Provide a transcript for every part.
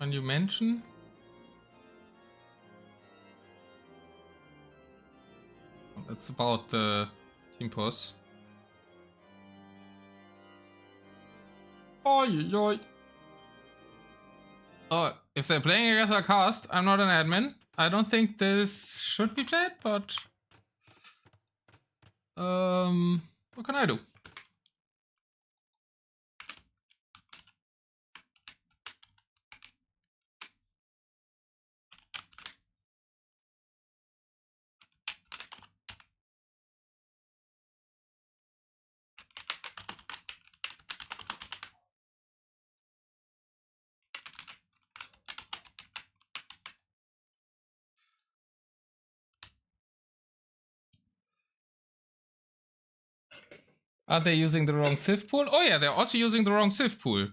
Can you mention? That's about the team pos. Oi. Oh, if they're playing against our cast, I'm not an admin. I don't think this should be played, but what can I do? Are they using the wrong civ pool? Oh yeah, they're also using the wrong civ pool.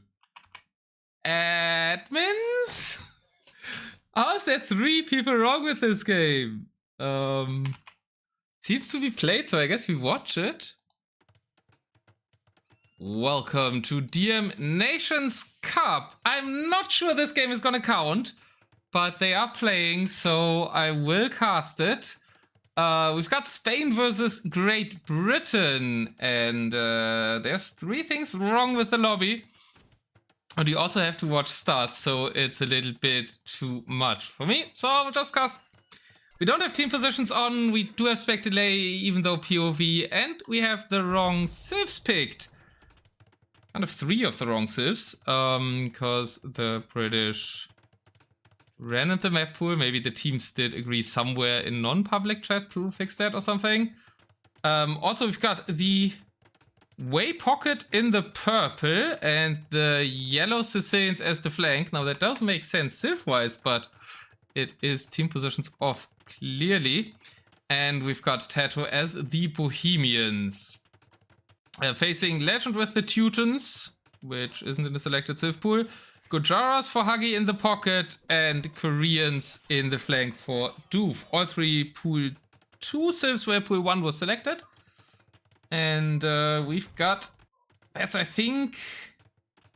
Admins? How is there 3 people wrong with this game? Seems to be played, so I guess we watch it. Welcome to DM Nations Cup. I'm not sure this game is gonna count, but they are playing, so I will cast it. We've got Spain versus Great Britain, and there's 3 things wrong with the lobby. And you also have to watch stats, so it's a little bit too much for me. So I'll just cast. We don't have team positions on, we do have spec delay, even though POV, and we have the wrong civs picked. Kind of 3 of the wrong civs, because the British ran at the map pool. Maybe the teams did agree somewhere in non-public chat to fix that or something. Also, we've got the way pocket in the purple and the yellow Sicilians as the flank. Now, that does make sense civ-wise, but it is team positions off clearly. And we've got Tatoh as the Bohemians. Facing Legend with the Teutons, which isn't in the selected civ pool. Gujaras for Huggie in the pocket, and Koreans in the flank for DOOF. All 3 pool 2 civs where pool 1 was selected. And we've got, that's I think,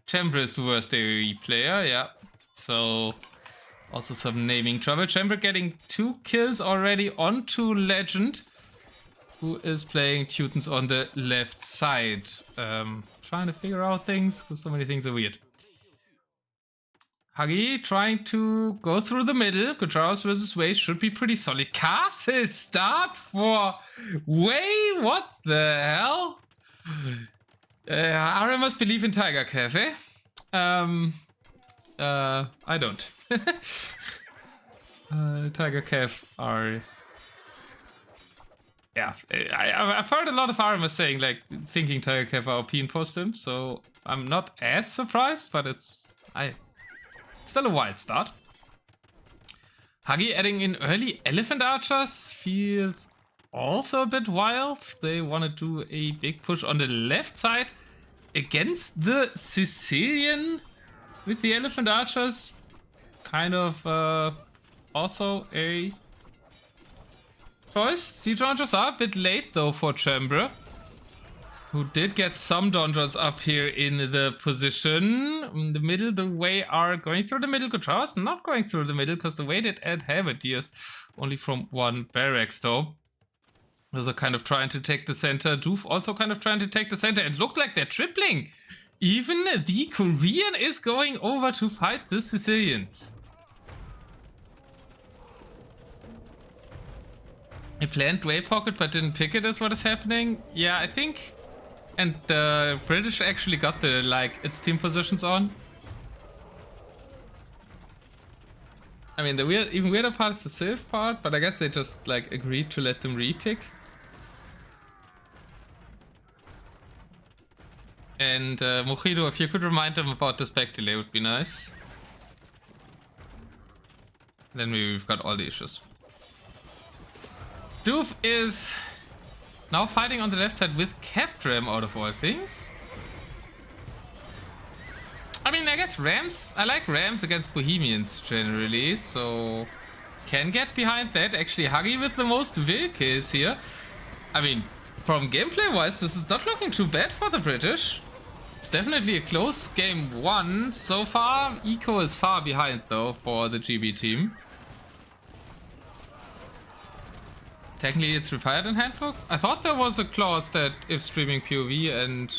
Chamber is the worst AoE player, yeah. So, also some naming trouble. Chamber getting 2 kills already onto Legend, who is playing Teutons on the left side. Trying to figure out things, because so many things are weird. Huggie trying to go through the middle. Gujaras versus Way should be pretty solid. Castle start for Way? What the hell? Ara must believe in Tiger Cafe. I don't. Tiger Cafe are... Yeah, I've heard a lot of Aramas saying, like, thinking Tiger Cafe are OP in post-him, so I'm not as surprised, but it's... Still a wild start. Huggie adding in early elephant archers feels also a bit wild. They want to do a big push on the left side against the Sicilian with the elephant archers. Kind of also a choice. Siege archers are a bit late though for Chamber, who did get some donjons up here in the position. In the middle, the Way are going through the middle. Gujaras not going through the middle, because the Way did add halberdiers only from 1 barracks, though. Those are kind of trying to take the center. DOOF also kind of trying to take the center. It looked like they're tripling. Even the Korean is going over to fight the Sicilians. He planned Way Pocket, but didn't pick it, is what is happening. Yeah, I think... And British actually got the, like, its team positions on. I mean, the even weirder part is the civ part, but I guess they just, like, agreed to let them repick. And Mojito, if you could remind them about the spec delay, would be nice. Then we've got all the issues. DOOF is... now fighting on the left side with Capdram out of all things. I mean, I guess Rams, I like Rams against Bohemians generally, so can get behind that. Actually, Huggie with the most will kills here. I mean, from gameplay wise, this is not looking too bad for the British. It's definitely a close game 1 so far. Eco is far behind though for the GB team. Technically it's required in Handbook. I thought there was a clause that if streaming POV and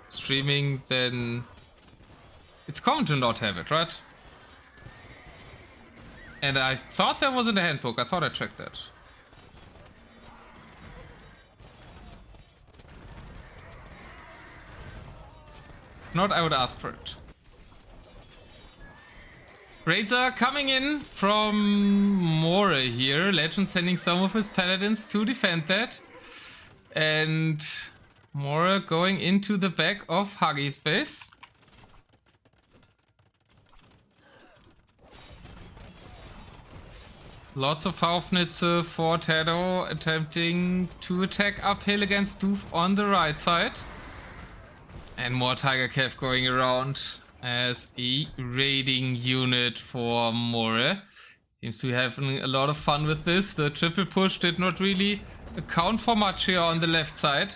streaming, then it's common to not have it, right? And I thought that was in the Handbook. I thought I checked that. If not, I would ask for it. Raids are coming in from Mora here. Legend sending some of his paladins to defend that. And Mora going into the back of Huggie's base. Lots of Haufnitze for Tatoh attempting to attack uphill against DOOF on the right side. And more Tiger Cav going around as a raiding unit for More. Seems to be having a lot of fun with this. The triple push did not really account for much here on the left side.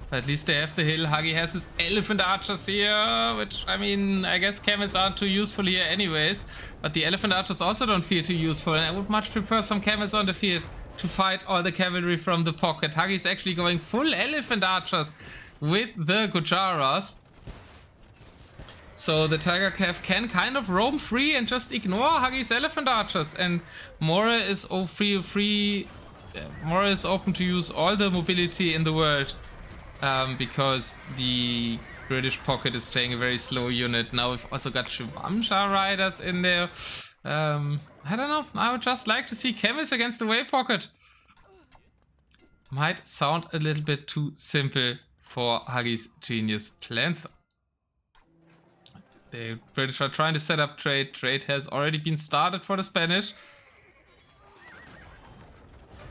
But at least they have the hill. Huggie has his elephant archers here, which, I mean, I guess camels aren't too useful here anyways. But the elephant archers also don't feel too useful, and I would much prefer some camels on the field to fight all the cavalry from the pocket. Huggie's actually going full elephant archers with the Gujaras. So the Tiger Cav can kind of roam free and just ignore Huggie's elephant archers. And Mora is Mora is open to use all the mobility in the world. Because the British pocket is playing a very slow unit. Now we've also got Shivamsha riders in there. I don't know. I would just like to see camels against the way pocket. Might sound a little bit too simple for Huggie's genius plans. The British are trying to set up trade. Trade has already been started for the Spanish.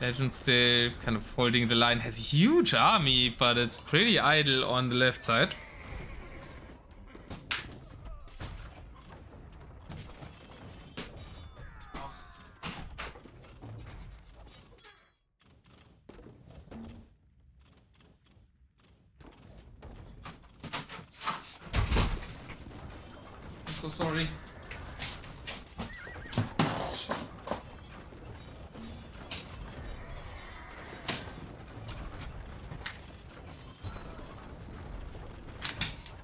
Legend still kind of holding the line, has a huge army, but it's pretty idle on the left side. I'm so sorry.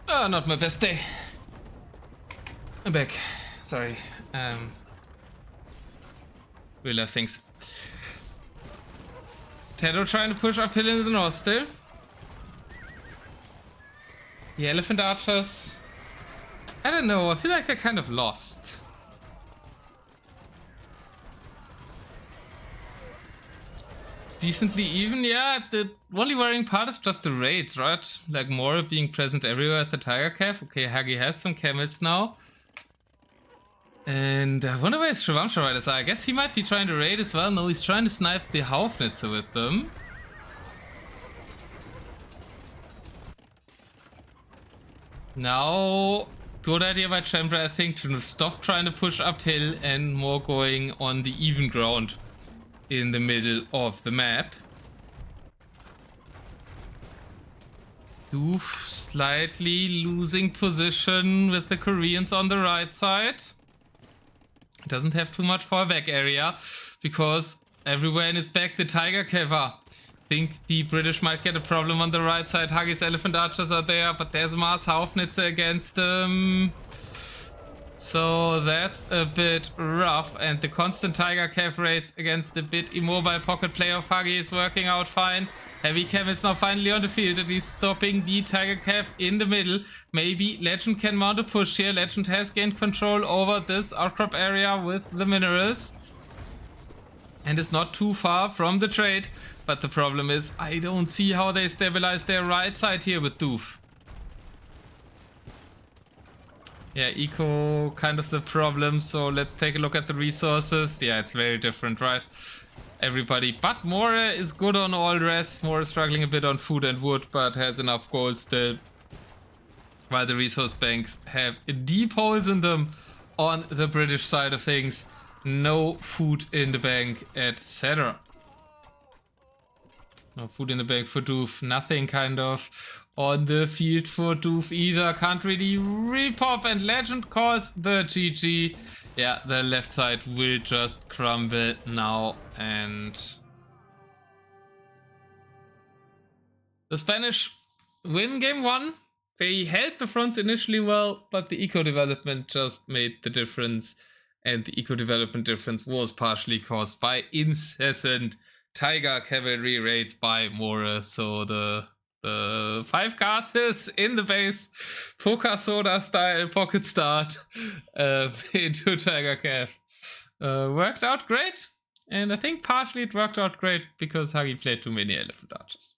Oh, not my best day. I'm back. Sorry. Real life things. Tatoh trying to push uphill into the north still. The elephant archers. I don't know. I feel like they're kind of lost. Decently even, yeah. The only worrying part is just the raids, right? Like more being present everywhere at the Tiger Cav. Okay, Huggie has some camels now. And I wonder where his Shivamsha riders are. I guess he might be trying to raid as well. No, he's trying to snipe the Haufnitze with them. Now, good idea by Chamber, I think, to stop trying to push uphill and more going on the even ground in the middle of the map. DOOF slightly losing position with the Koreans on the right side. Doesn't have too much fallback area because everywhere in his back the Tiger Cav are. Think the British might get a problem on the right side. Huggie's elephant archers are there, but there's Mars Haufnitze against them. So that's a bit rough, and the constant Tiger Cav raids against the bit immobile pocket player of Huggie is working out fine. Heavy camels now finally on the field, at least stopping the Tiger Cav in the middle. Maybe Legend can mount a push here. Legend has gained control over this outcrop area with the minerals. And is not too far from the trade. But the problem is, I don't see how they stabilize their right side here with DOOF. Yeah, eco kind of the problem, so let's take a look at the resources. Yeah, it's very different, right? Everybody but Mora is good on all rest. Mora is struggling a bit on food and wood, but has enough gold still. While the resource banks have deep holes in them on the British side of things. No food in the bank, etc. No food in the bag for DOOF. Nothing kind of on the field for DOOF either. Can't really repop, and Legend calls the GG. Yeah, the left side will just crumble now, and the Spanish win game 1. They held the fronts initially well, but the eco development just made the difference. And the eco development difference was partially caused by incessant Tiger cavalry raids by More. So the 5 castles in the base, Poxolo style pocket start into Tiger Cav worked out great. And I think partially it worked out great because Huggie played too many elephant archers.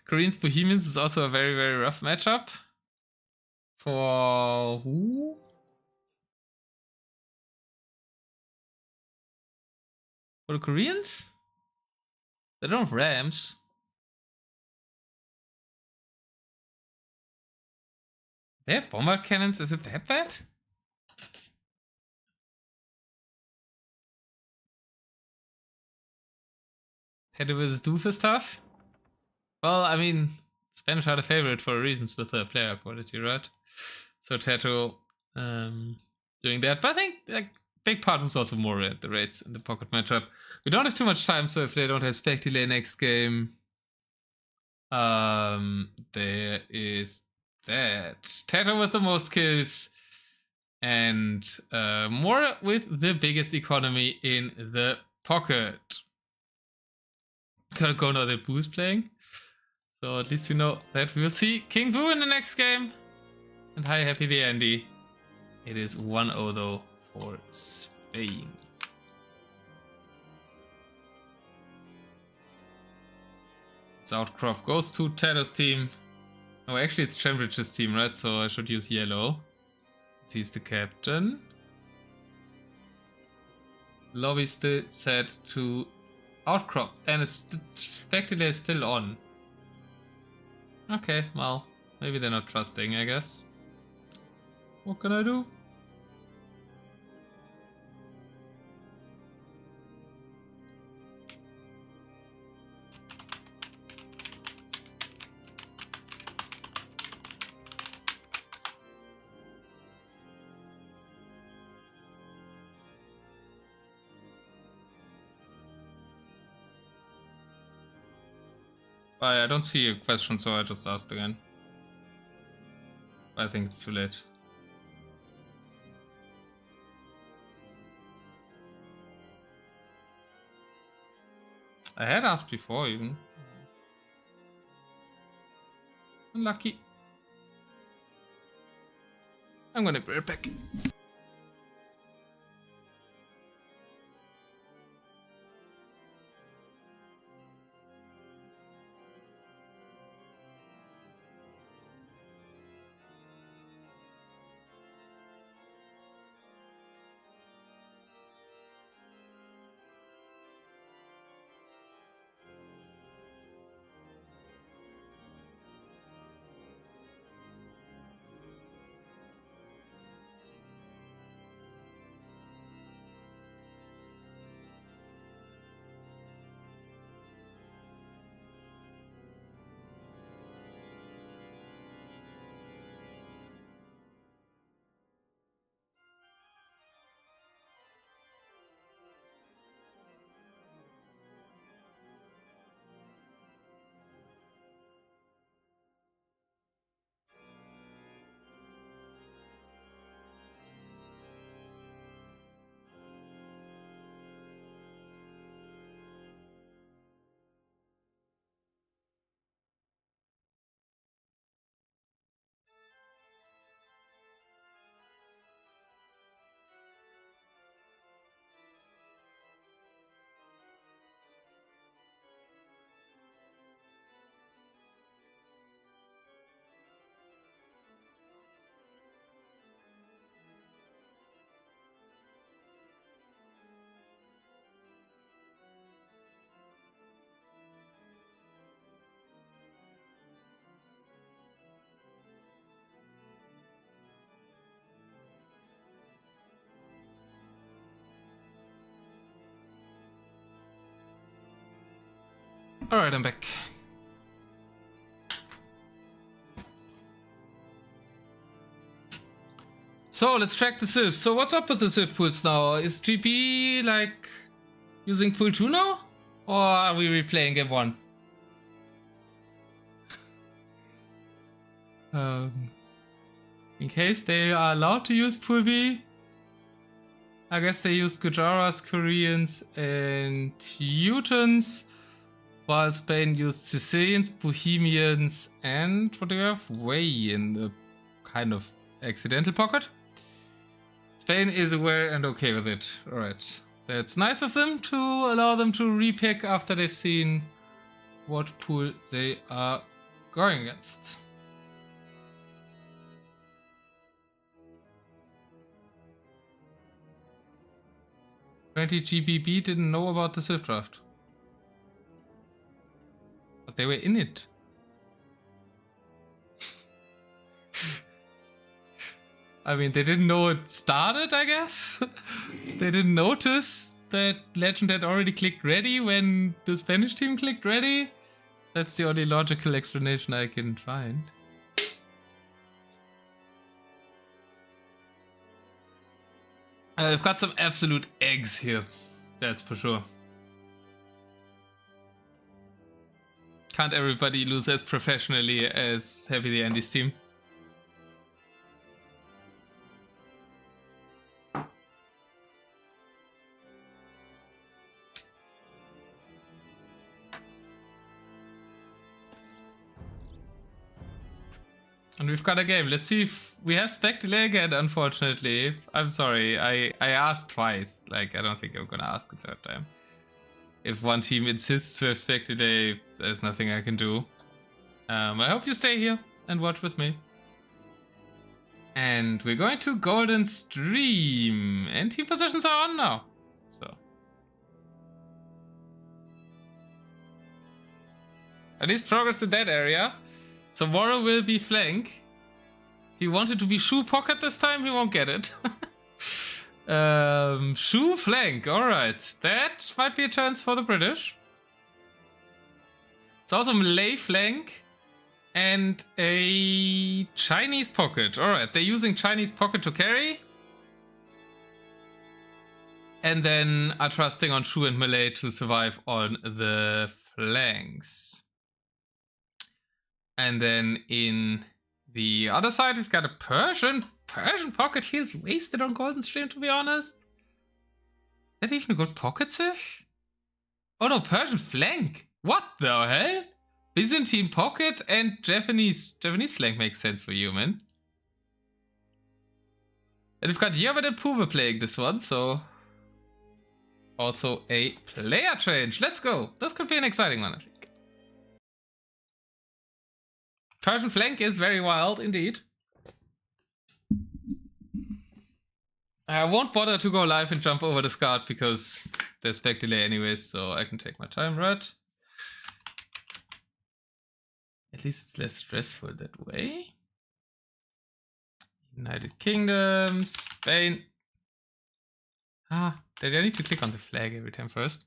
Koreans Bohemians is also a very, very rough matchup. For who? For the Koreans? They don't have Rams. They have bombard cannons? Is it that bad? Tatoh vs DOOF is tough. Well, I mean, Spanish are the favorite for reasons with the player quality, right? So Tatoh doing that. But I think like big part was also more at the raids in the pocket matchup. We don't have too much time, so if they don't have spec delay next game, there is that. Tatoh with the most kills, and More with the biggest economy in the pocket. Gonna go now that Boo's playing. So at least you know that we'll see King Boo in the next game. And hi, happy the Andy. It is 1-0 though for Spain. Southcroft goes to Tatoh's team. Oh, actually it's Chambridge's team, right? So I should use yellow. He's the captain. Lobby still set to Outcrop, and it's spec delay is still on. Okay, well, maybe they're not trusting, I guess. What can I do? I don't see a question, so I just asked again. I think it's too late. I had asked before even. Unlucky. I'm gonna be right back. Alright, I'm back. So let's track the Civ. So what's up with the Civ pools now? Is GP like using pool 2 now? Or are we replaying game 1? In case they are allowed to use pool B, I guess they use Gujaras, Koreans, and Teutons, while Spain used Sicilians, Bohemians, and what do we have? Way in the kind of accidental pocket. Spain is aware and okay with it. Alright. That's nice of them to allow them to repick after they've seen what pool they are going against. Apparently GBB didn't know about the Civ draft. But they were in it. I mean, they didn't know it started, I guess. They didn't notice that Legend had already clicked ready when the Spanish team clicked ready. That's the only logical explanation I can find. I've got some absolute eggs here. That's for sure. Can't everybody lose as professionally as Heavy the Andy's team? And we've got a game. Let's see if we have spec delay again, unfortunately. I'm sorry, I asked twice. Like, I don't think I'm gonna ask a third time. If one team insists to have spec delay, there's nothing I can do. I hope you stay here and watch with me. And we're going to Golden Stream. And team positions are on now. So. At least progress in that area. So Moro will be flank. If he wanted to be shoe pocket this time, he won't get it. Shoe flank, alright. That might be a chance for the British. It's also Malay flank and a Chinese pocket. Alright, they're using Chinese pocket to carry. And then are trusting on Shu and Malay to survive on the flanks. And then in the other side, we've got a Persian. Persian pocket feels wasted on Golden Stream, to be honest. Is that even a good pocket Civ? Oh no, Persian flank. What the hell? Byzantine pocket and Japanese flank makes sense for Yeoman. And we've got Yeoman and Pume playing this one, so also a player change. Let's go. This could be an exciting one, I think. Persian flank is very wild indeed. I won't bother to go live and jump over the SCART because there's spec delay anyways, so I can take my time, right? At least it's less stressful that way. United Kingdom, Spain. Ah, did I need to click on the flag every time first?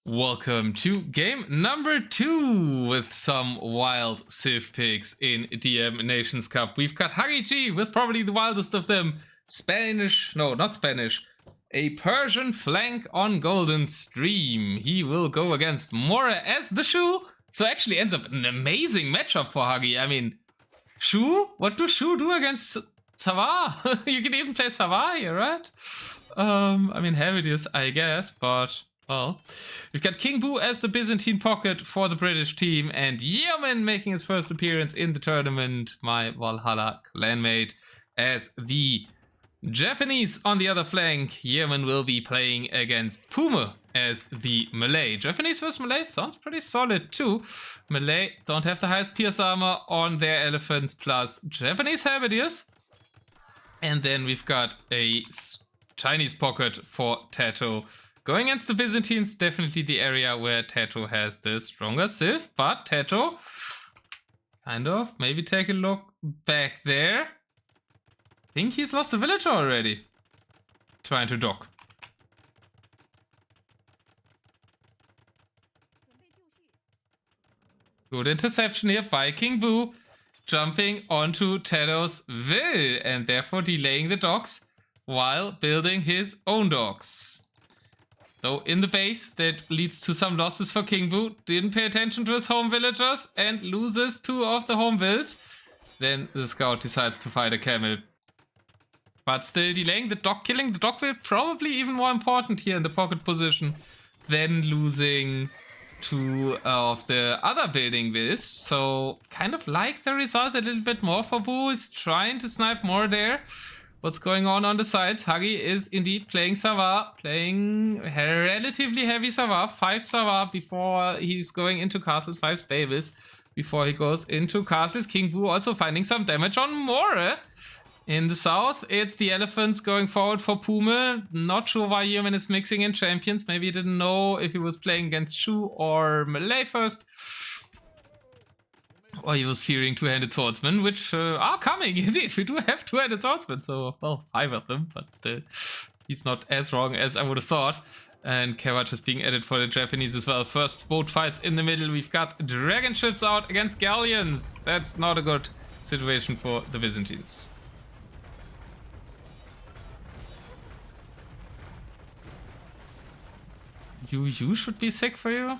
Welcome to game number 2 with some wild Civ picks in DM Nations Cup. We've got Huggie G with probably the wildest of them. Spanish, no, not Spanish. A Persian flank on Golden Stream. He will go against Mora as the Shu. So actually ends up an amazing matchup for Huggie. I mean, Shu? What do Shu do against Savar? You can even play Savar here, right? I mean, Helvidius, I guess, but... well, we've got King Boo as the Byzantine pocket for the British team, and Yeoman making his first appearance in the tournament, my Valhalla clanmate, as the Japanese on the other flank. Yeoman will be playing against Pume as the Malay. Japanese vs Malay sounds pretty solid too. Malay don't have the highest pierce armor on their elephants, plus Japanese halberdiers. And then we've got a Chinese pocket for Tatoh. Going against the Byzantines, definitely the area where Tatoh has the stronger Civ, but Tatoh, kind of, maybe take a look back there. I think he's lost a villager already. Trying to dock. Good interception here by King Boo, jumping onto Tatoh's Will and therefore delaying the docks while building his own docks. Though in the base, that leads to some losses for King Boo. Didn't pay attention to his home villagers and loses 2 of the home vills. Then the scout decides to fight a camel. But still delaying the dock, killing the dock will probably even more important here in the pocket position than losing 2 of the other building vills. So kind of like the result a little bit more for Boo. Is trying to snipe more there. What's going on the sides? Huggie is indeed playing Savar, playing relatively heavy Savar, 5 Savar before he's going into castles, 5 stables before he goes into castles. King Boo also finding some damage on More. In the south, it's the elephants going forward for Pume. Not sure why Yeoman is mixing in champions. Maybe he didn't know if he was playing against Shu or Malay first. Or he was fearing two-handed swordsmen, which are coming, indeed. We do have two-handed swordsmen, so, well, 5 of them, but still, he's not as wrong as I would have thought. And Kevach is being added for the Japanese as well. First boat fights in the middle. We've got dragon ships out against galleons. That's not a good situation for the Byzantines. You should be sick for you.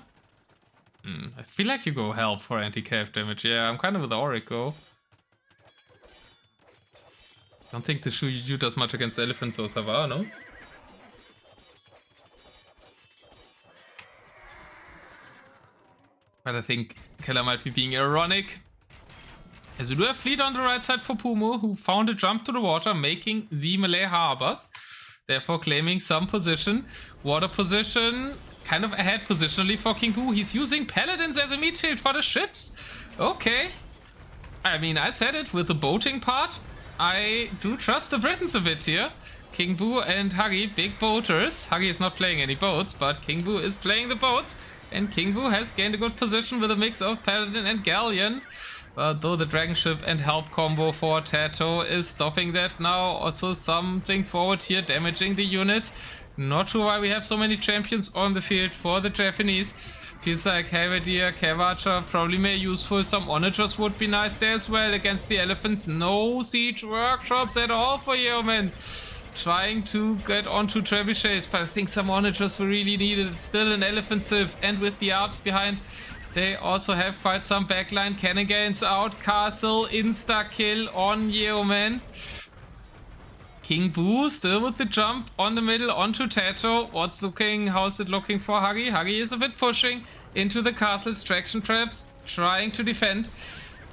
I feel like you go help for anti-cav damage. Yeah, I'm kind of with Aurico. Don't think the Shu does much against elephants or Savar, no? But I think Keller might be being ironic. As we do have fleet on the right side for Pume, who found a jump to the water, making the Malay harbors. Therefore claiming some position. Water position, kind of ahead positionally for King Boo. He's using paladins as a meat shield for the ships. Okay. I mean, I said it with the boating part. I do trust the Britons a bit here. King Boo and Huggie, big boaters. Huggie is not playing any boats, but King Boo is playing the boats. And King Boo has gained a good position with a mix of paladin and galleon. Though the dragon ship and help combo for Tatoh is stopping that now. Also something forward here, damaging the units. Not sure why we have so many champions on the field for the Japanese. Feels like Halberdier, Cavacher, probably more useful. Some onagers would be nice there as well against the elephants. No siege workshops at all for Yeoman. Trying to get onto trebuchets, but I think some onagers were really needed. It's still an elephant civ, and with the Alps behind, they also have quite some backline. Cannegans out, castle, insta-kill on Yeoman. King Boo still with the jump on the middle onto Tatoh. How's it looking for Huggie? Huggie is a bit pushing into the castle's traction traps, trying to defend.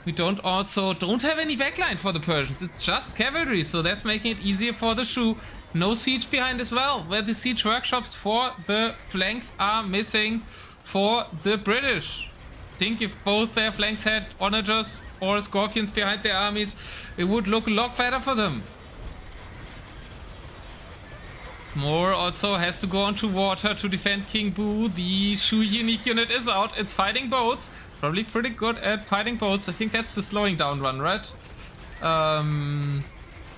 We don't have any backline for the Persians. It's just cavalry, so that's making it easier for the Shu. No siege behind as well, where the siege workshops for the flanks are missing for the British. I think if both their flanks had onagers or scorpions behind their armies, it would look a lot better for them. Moore also has to go onto water to defend King Boo. The Shu unique unit is out. It's fighting boats. Probably pretty good at fighting boats. I think that's the slowing down run, right?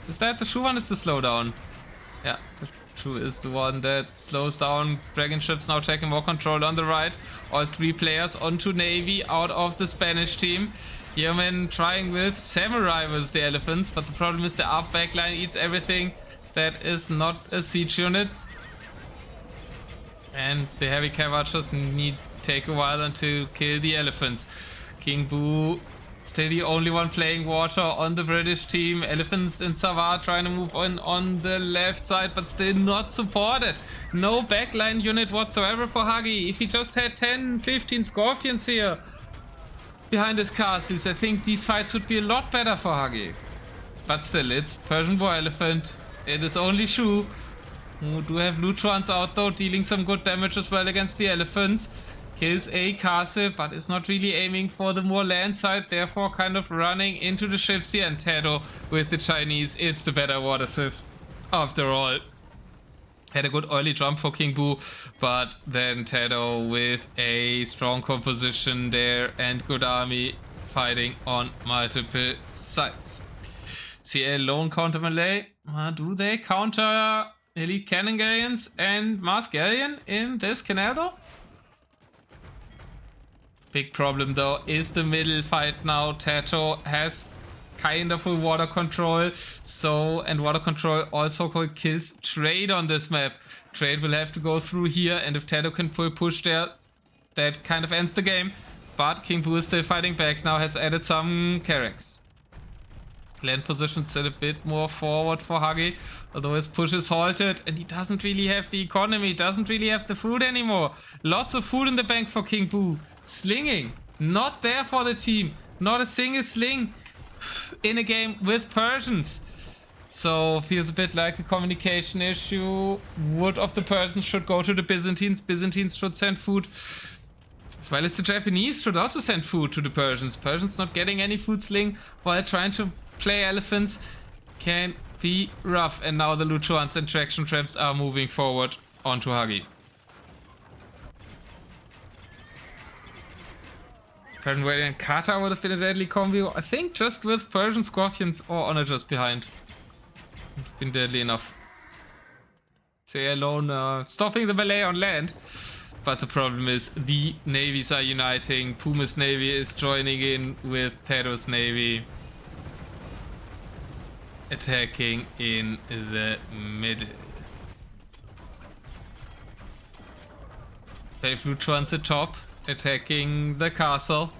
Is that the Shu one? Is the slowdown? Yeah, the Shu is the one that slows down. Dragon ships now taking more control on the right. All 3 players onto Navy out of the Spanish team. Yeoman trying with Samurai with the elephants, but the problem is the up backline eats everything. That is not a siege unit. And the heavy Cavachers take a while until kill the elephants. King Boo still the only one playing water on the British team. Elephants in Savar trying to move on the left side, but still not supported. No backline unit whatsoever for Huggie. If he just had 10, 15 scorpions here behind his castles, I think these fights would be a lot better for Huggie. But still, it's Persian Boar Elephant. It is only Shu, who do have Lutrons out though, dealing some good damage as well against the elephants. Kills a castle, but is not really aiming for the more land side, therefore kind of running into the ships here. And Tatoh with the Chinese, it's the better water civ after all. Had a good early jump for King Boo, but then Tatoh with a strong composition there and good army fighting on multiple sides. CL lone counter Malay. Do they counter Elite Cannon Galleons and Mars Galleon in this canal though? Big problem though is the middle fight now. Tatoh has kind of a water control, and water control also kills Trade on this map. Trade will have to go through here, and if Tatoh can full push there, that kind of ends the game. But King Boo is still fighting back now, has added some Carracks. Land position still a bit more forward for Huggie, although his push is halted, and he doesn't really have the economy, doesn't really have the food anymore. Lots of food in the bank for King Boo. Slinging, not there for the team. Not a single sling in a game with Persians. So feels a bit like a communication issue. Wood of the Persians should go to the Byzantines. Byzantines should send food, as well as the Japanese should also send food to the Persians. Persians not getting any food sling while trying to play elephants can be rough. And now the Luchuans and traction traps are moving forward onto Huggie. Persian Wailing and Kata would have been a deadly combo. I think just with Persian Scorpions or Honor just behind. Been deadly enough. Say alone, stopping the melee on land. But the problem is the navies are uniting. Pume's navy is joining in with Tatoh's navy. Attacking in the middle. Brave Luchuans at top. Attacking the castle.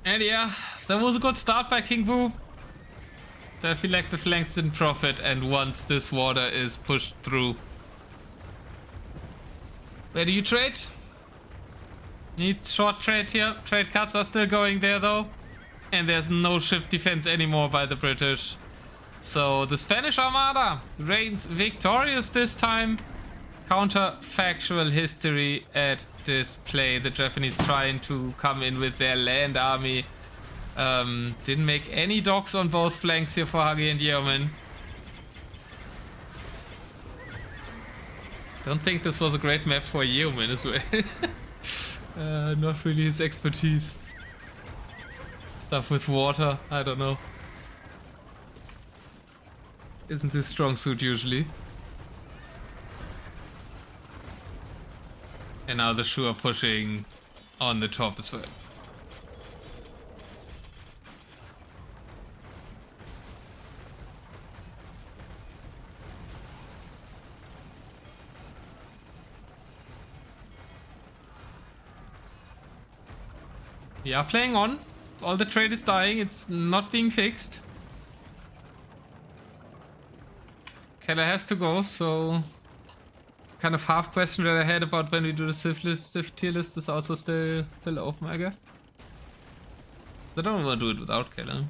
And yeah, that was a good start by King Boo. I feel like the flanks didn't profit, and once this water is pushed through. Where do you trade? Need short trade here. Trade cuts are still going there though. And there's no ship defense anymore by the British. So the Spanish Armada reigns victorious this time. Counterfactual history at display. The Japanese trying to come in with their land army. Didn't make any docks on both flanks here for Huggie and Yeoman. Don't think this was a great map for Yeoman as well. Not really his expertise. Stuff with water, I don't know. Isn't his strong suit usually. And now the Shu are pushing on the top as well. We are playing on. All the trade is dying, it's not being fixed. Keller has to go, so kind of half question that I had about when we do the Civ tier list is also still open, I guess. I don't want to do it without Keller.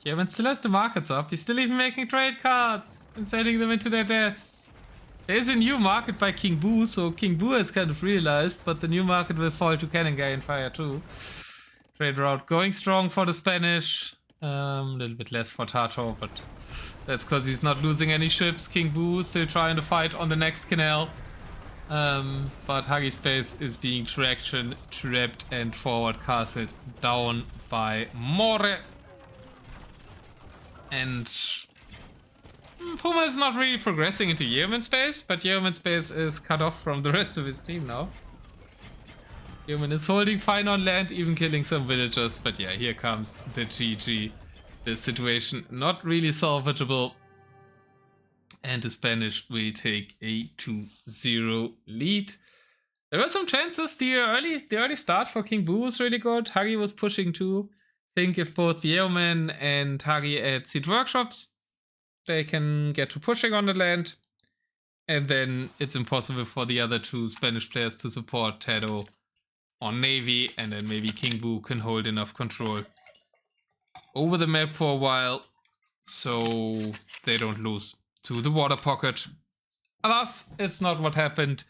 Yeoman still has the markets up. He's still even making trade cards and sending them into their deaths. There's a new market by King Boo, so King Boo has kind of realized, but the new market will fall to Cannon Guy and Fire too. Trade route going strong for the Spanish. A little bit less for Tatoh, but that's because he's not losing any ships. King Boo still trying to fight on the next canal. But Huggie Space is being traction trapped and forward castled down by More. And Pume is not really progressing into Yeoman space, but Yeoman space is cut off from the rest of his team now. Yeoman is holding fine on land, even killing some villagers, but yeah, here comes the GG. The situation not really salvageable. And the Spanish will take a 2-0 lead. There were some chances. The early start for King Boo was really good. Huggie was pushing too. Think if both Yeoman and Huggie add siege workshops, they can get to pushing on the land. And then it's impossible for the other two Spanish players to support Tatoh on Navy. And then maybe King Boo can hold enough control over the map for a while, so they don't lose to the water pocket. Alas, it's not what happened.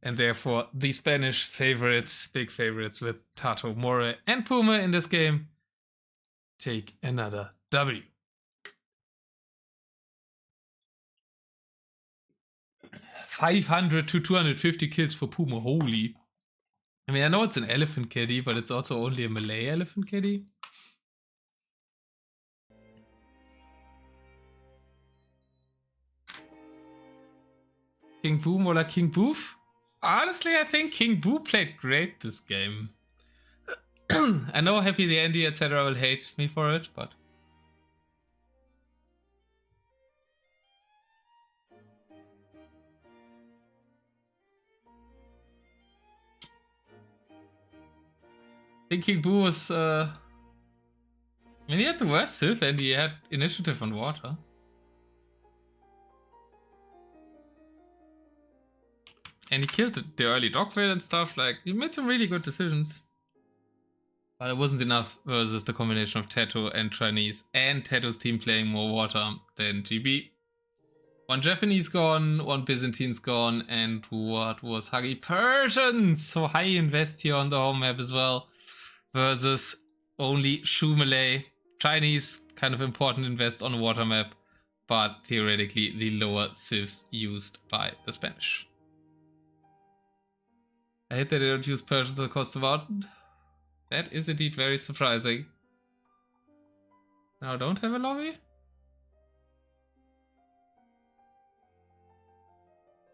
And therefore, the Spanish favorites, big favorites with Tatoh, More, and Pume in this game, take another W. 500 to 250 kills for Pume. Holy. I mean, I know it's an elephant caddy, but it's also only a Malay elephant caddy. King Boom or King Boof? Honestly, I think King Boo played great this game. I know Happy the Andy, etc. will hate me for it, but... I think King Boo was... I mean, he had the worst civ and he had initiative on water. And he killed the early dogville and stuff, like, he made some really good decisions. But it wasn't enough versus the combination of Tatoh and Chinese and Tatoh's team playing more water than GB. One Japanese gone, one Byzantine's gone, and what was Huggie? Persians! So high invest here on the home map as well. Versus only Shu Malay. Chinese, kind of important invest on a water map, but theoretically the lower civs used by the Spanish. I hate that they don't use Persians across the mountain. That is indeed very surprising. Now don't have a lobby?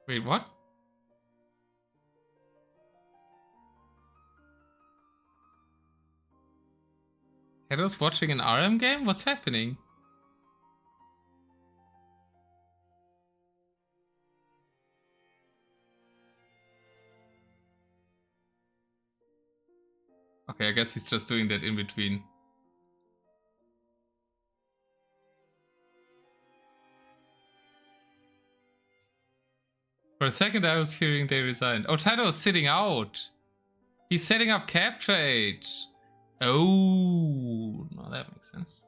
Wait, what? Hedo's watching an RM game? What's happening? Okay, I guess he's just doing that in between. For a second I was fearing they resigned. Oh, Tato's sitting out! He's setting up cap trade! Oh, no, that makes sense.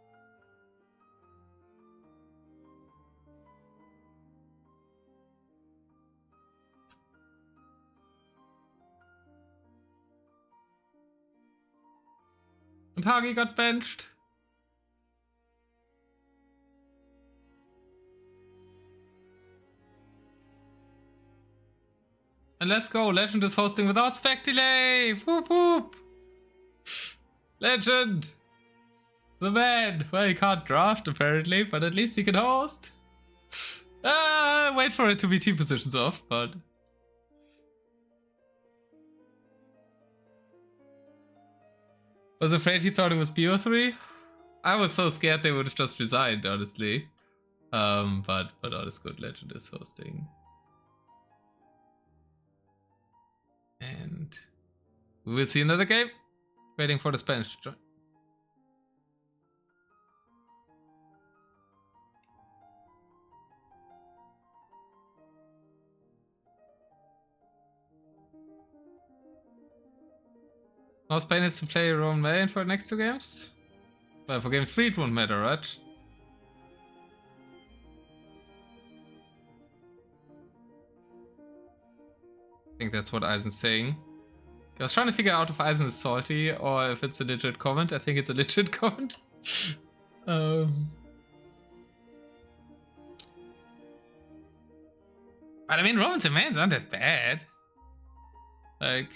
And Huggie got benched. And let's go, Legend is hosting without spec delay! Whoop whoop! Legend! The man! Well, he can't draft apparently, but at least he can host. Wait for it to be team positions off, but... Was afraid he thought it was BO3? I was so scared they would have just resigned, honestly. But all is good, Legend is hosting. And we will see another game. Waiting for the Spanish to join. Now Spain has to play Roman Main for the next two games? Well, for game 3 it won't matter, right? I think that's what Eisen's saying. I was trying to figure out if Eisen is salty or if it's a legit comment. I think it's a legit comment. But I mean, Romans and Mans aren't that bad. Like,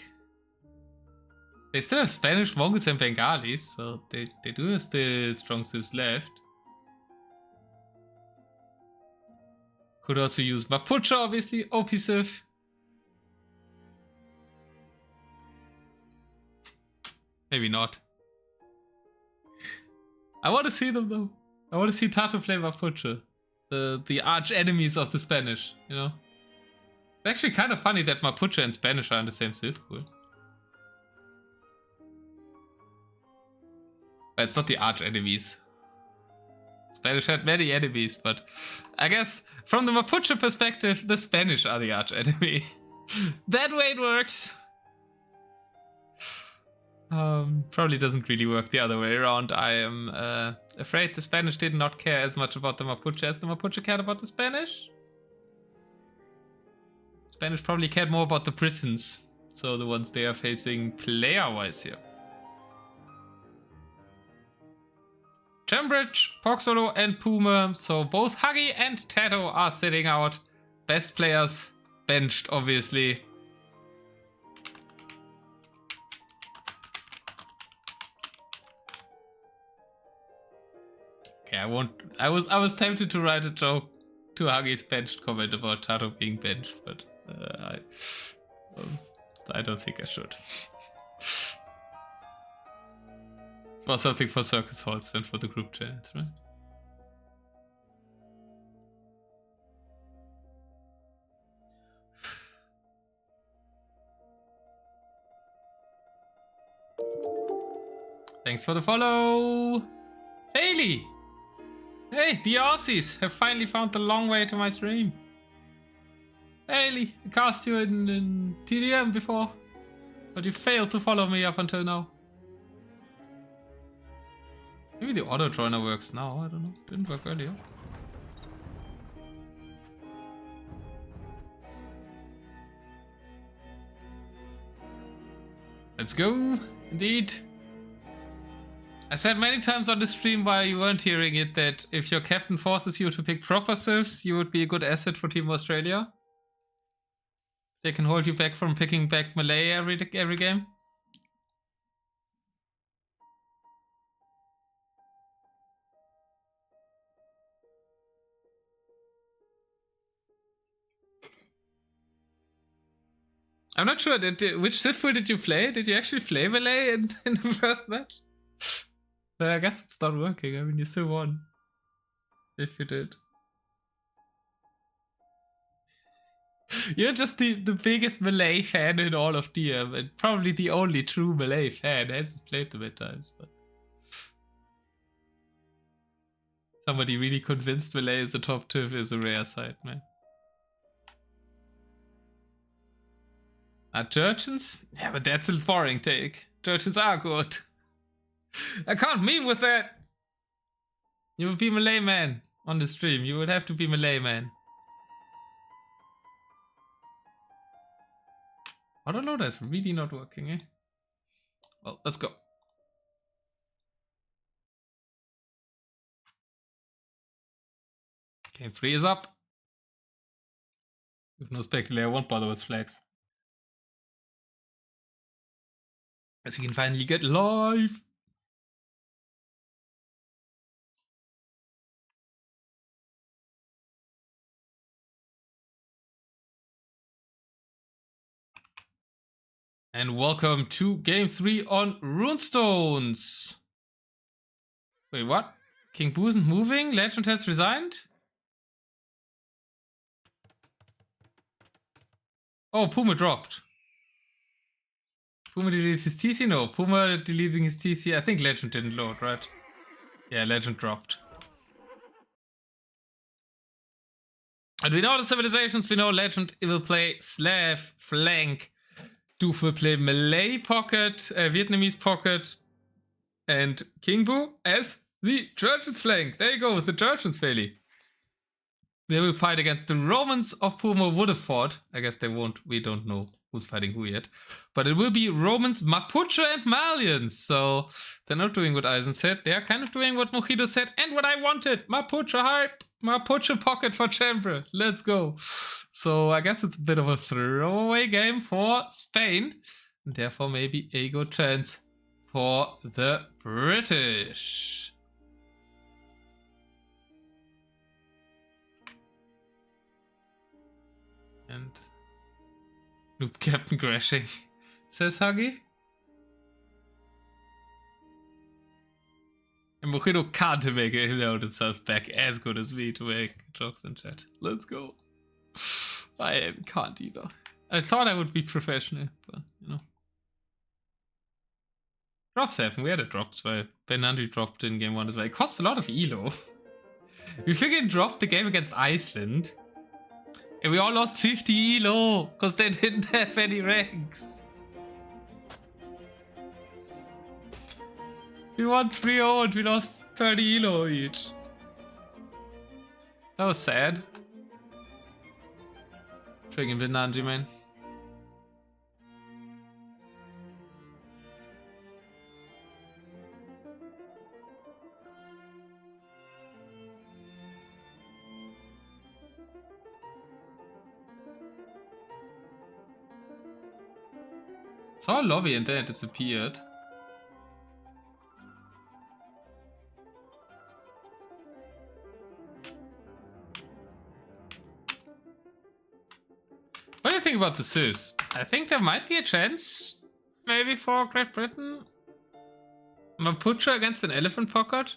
they still have Spanish, Mongols, and Bengalis, so they do have still strong civs left. Could also use Mapuche, obviously, OP civ. Maybe not. I want to see them though. I want to see Tatoh play Mapuche. The arch enemies of the Spanish, you know? It's actually kind of funny that Mapuche and Spanish are in the same civ pool. But it's not the arch enemies. Spanish had many enemies, but I guess from the Mapuche perspective, the Spanish are the arch enemy. That way it works. Probably doesn't really work the other way around. I am afraid the Spanish did not care as much about the Mapuche as the Mapuche cared about the Spanish. Spanish probably cared more about the Britons, so the ones they are facing player-wise here. Cambridge, Poxolo, and Pume, so both Huggie and Tatoh are sitting out. Best players benched, obviously. Okay, I won't. I was tempted to write a joke to Huggie's benched comment about Tatoh being benched, but I don't think I should. Or something for Circus Halls than for the group channels, right? Thanks for the follow! Haley! Hey, the Aussies have finally found the long way to my stream. Haley, I cast you in TDM before, but you failed to follow me up until now. Maybe the auto joiner works now, I don't know. Didn't work earlier. Let's go, indeed. I said many times on the stream while you weren't hearing it that if your captain forces you to pick proper civs, you would be a good asset for Team Australia. They can hold you back from picking back Malay every game. I'm not sure, which civ pool did you play? Did you actually play Malay in the first match? I guess it's not working. I mean, you still won. If you did. You're just the biggest Malay fan in all of DM, and probably the only true Malay fan. Hasn't played them at times, but somebody really convinced Malay is a top TIF is a rare sight, man. Jurchens? Yeah, but that's a boring take. Jurchens are good. I can't meme with that. You would be Malay man on the stream. You would have to be Malay man. I don't know, that's really not working, eh? Well, let's go. Game 3 is up. With no speculator, I won't bother with flags. As we can finally get live. And welcome to Game 3 on Runestones. Wait, what? King Boo isn't moving? Legend has resigned? Oh, Pume dropped. Pume deleted his TC? No, Pume deleting his TC. I think Legend didn't load, right? Yeah, Legend dropped. And we know the civilizations, we know Legend will play Slav, Flank. DOOF will play Malay Pocket, Vietnamese Pocket, and King Boo as the Jurchens flank. There you go, with the Jurchens fairly. They will fight against the Romans of Pume would have fought. I guess they won't. We don't know who's fighting who yet. But it will be Romans, Mapuche, and Malians. So they're not doing what Eisen said. They are kind of doing what Mojito said and what I wanted. Mapuche hype. Mapuche pocket for champion. Let's go. So I guess it's a bit of a throwaway game for Spain. And therefore maybe a good chance for the British. And noob captain crashing, says Huggie. And Mojito can't make him out himself back as good as me to make jokes in chat. Let's go. I can't either. I thought I would be professional, but you know. Drop 7. We had a drop 2. Benandi dropped in game 1 as well. It costs a lot of elo. We freaking dropped the game against Iceland. And we all lost 50 elo because they didn't have any ranks. We won 3-0 and we lost 30 elo each. That was sad. Friggin' Benanji, man. Saw a lobby and then it disappeared. What do you think about the Sis? I think there might be a chance, maybe for Great Britain. Mapuche against an elephant pocket?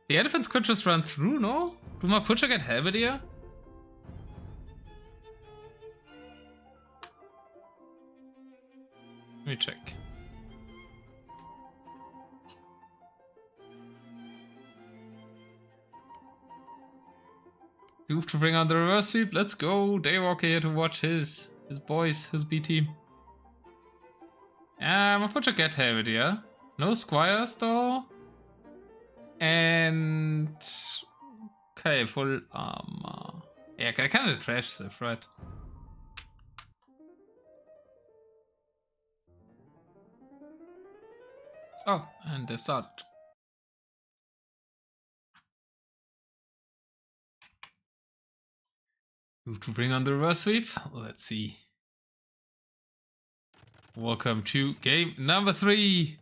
The elephants could just run through, no? Do Mapuche get Halberdier? Let me check. DOOF to bring on the reverse sweep. Let's go. Daywalker here to watch his boys, his B team. Mapuche get Halberdier. No squires though. And okay, full armor. Yeah, I kind of trash Sif, right? Oh, and they start. To bring on the reverse sweep. Let's see. Welcome to game number 3.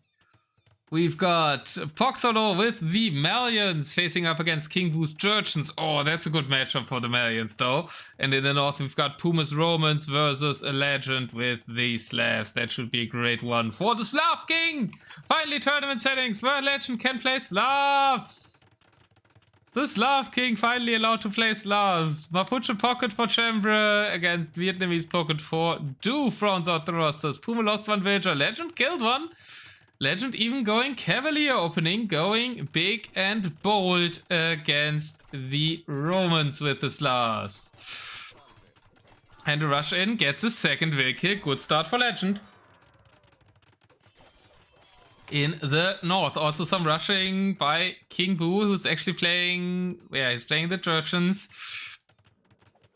We've got Poxolo with the Malians facing up against King Boo's Jurchens. Oh, that's a good matchup for the Malians though. And in the north we've got Pume's Romans versus a legend with the Slavs. That should be a great one for the Slav King! Finally tournament settings where a legend can play Slavs! The Slav King finally allowed to play Slavs. Mapuche pocket for Chambra against Vietnamese pocket for DOOF rounds out the rosters. Pume lost one villager. Legend killed one. Legend even going Cavalier opening, going big and bold against the Romans with the Slavs. And a rush in gets a second will kill. Good start for Legend. In the north, also some rushing by King Boo, who's actually playing, yeah, he's playing the Jurchens.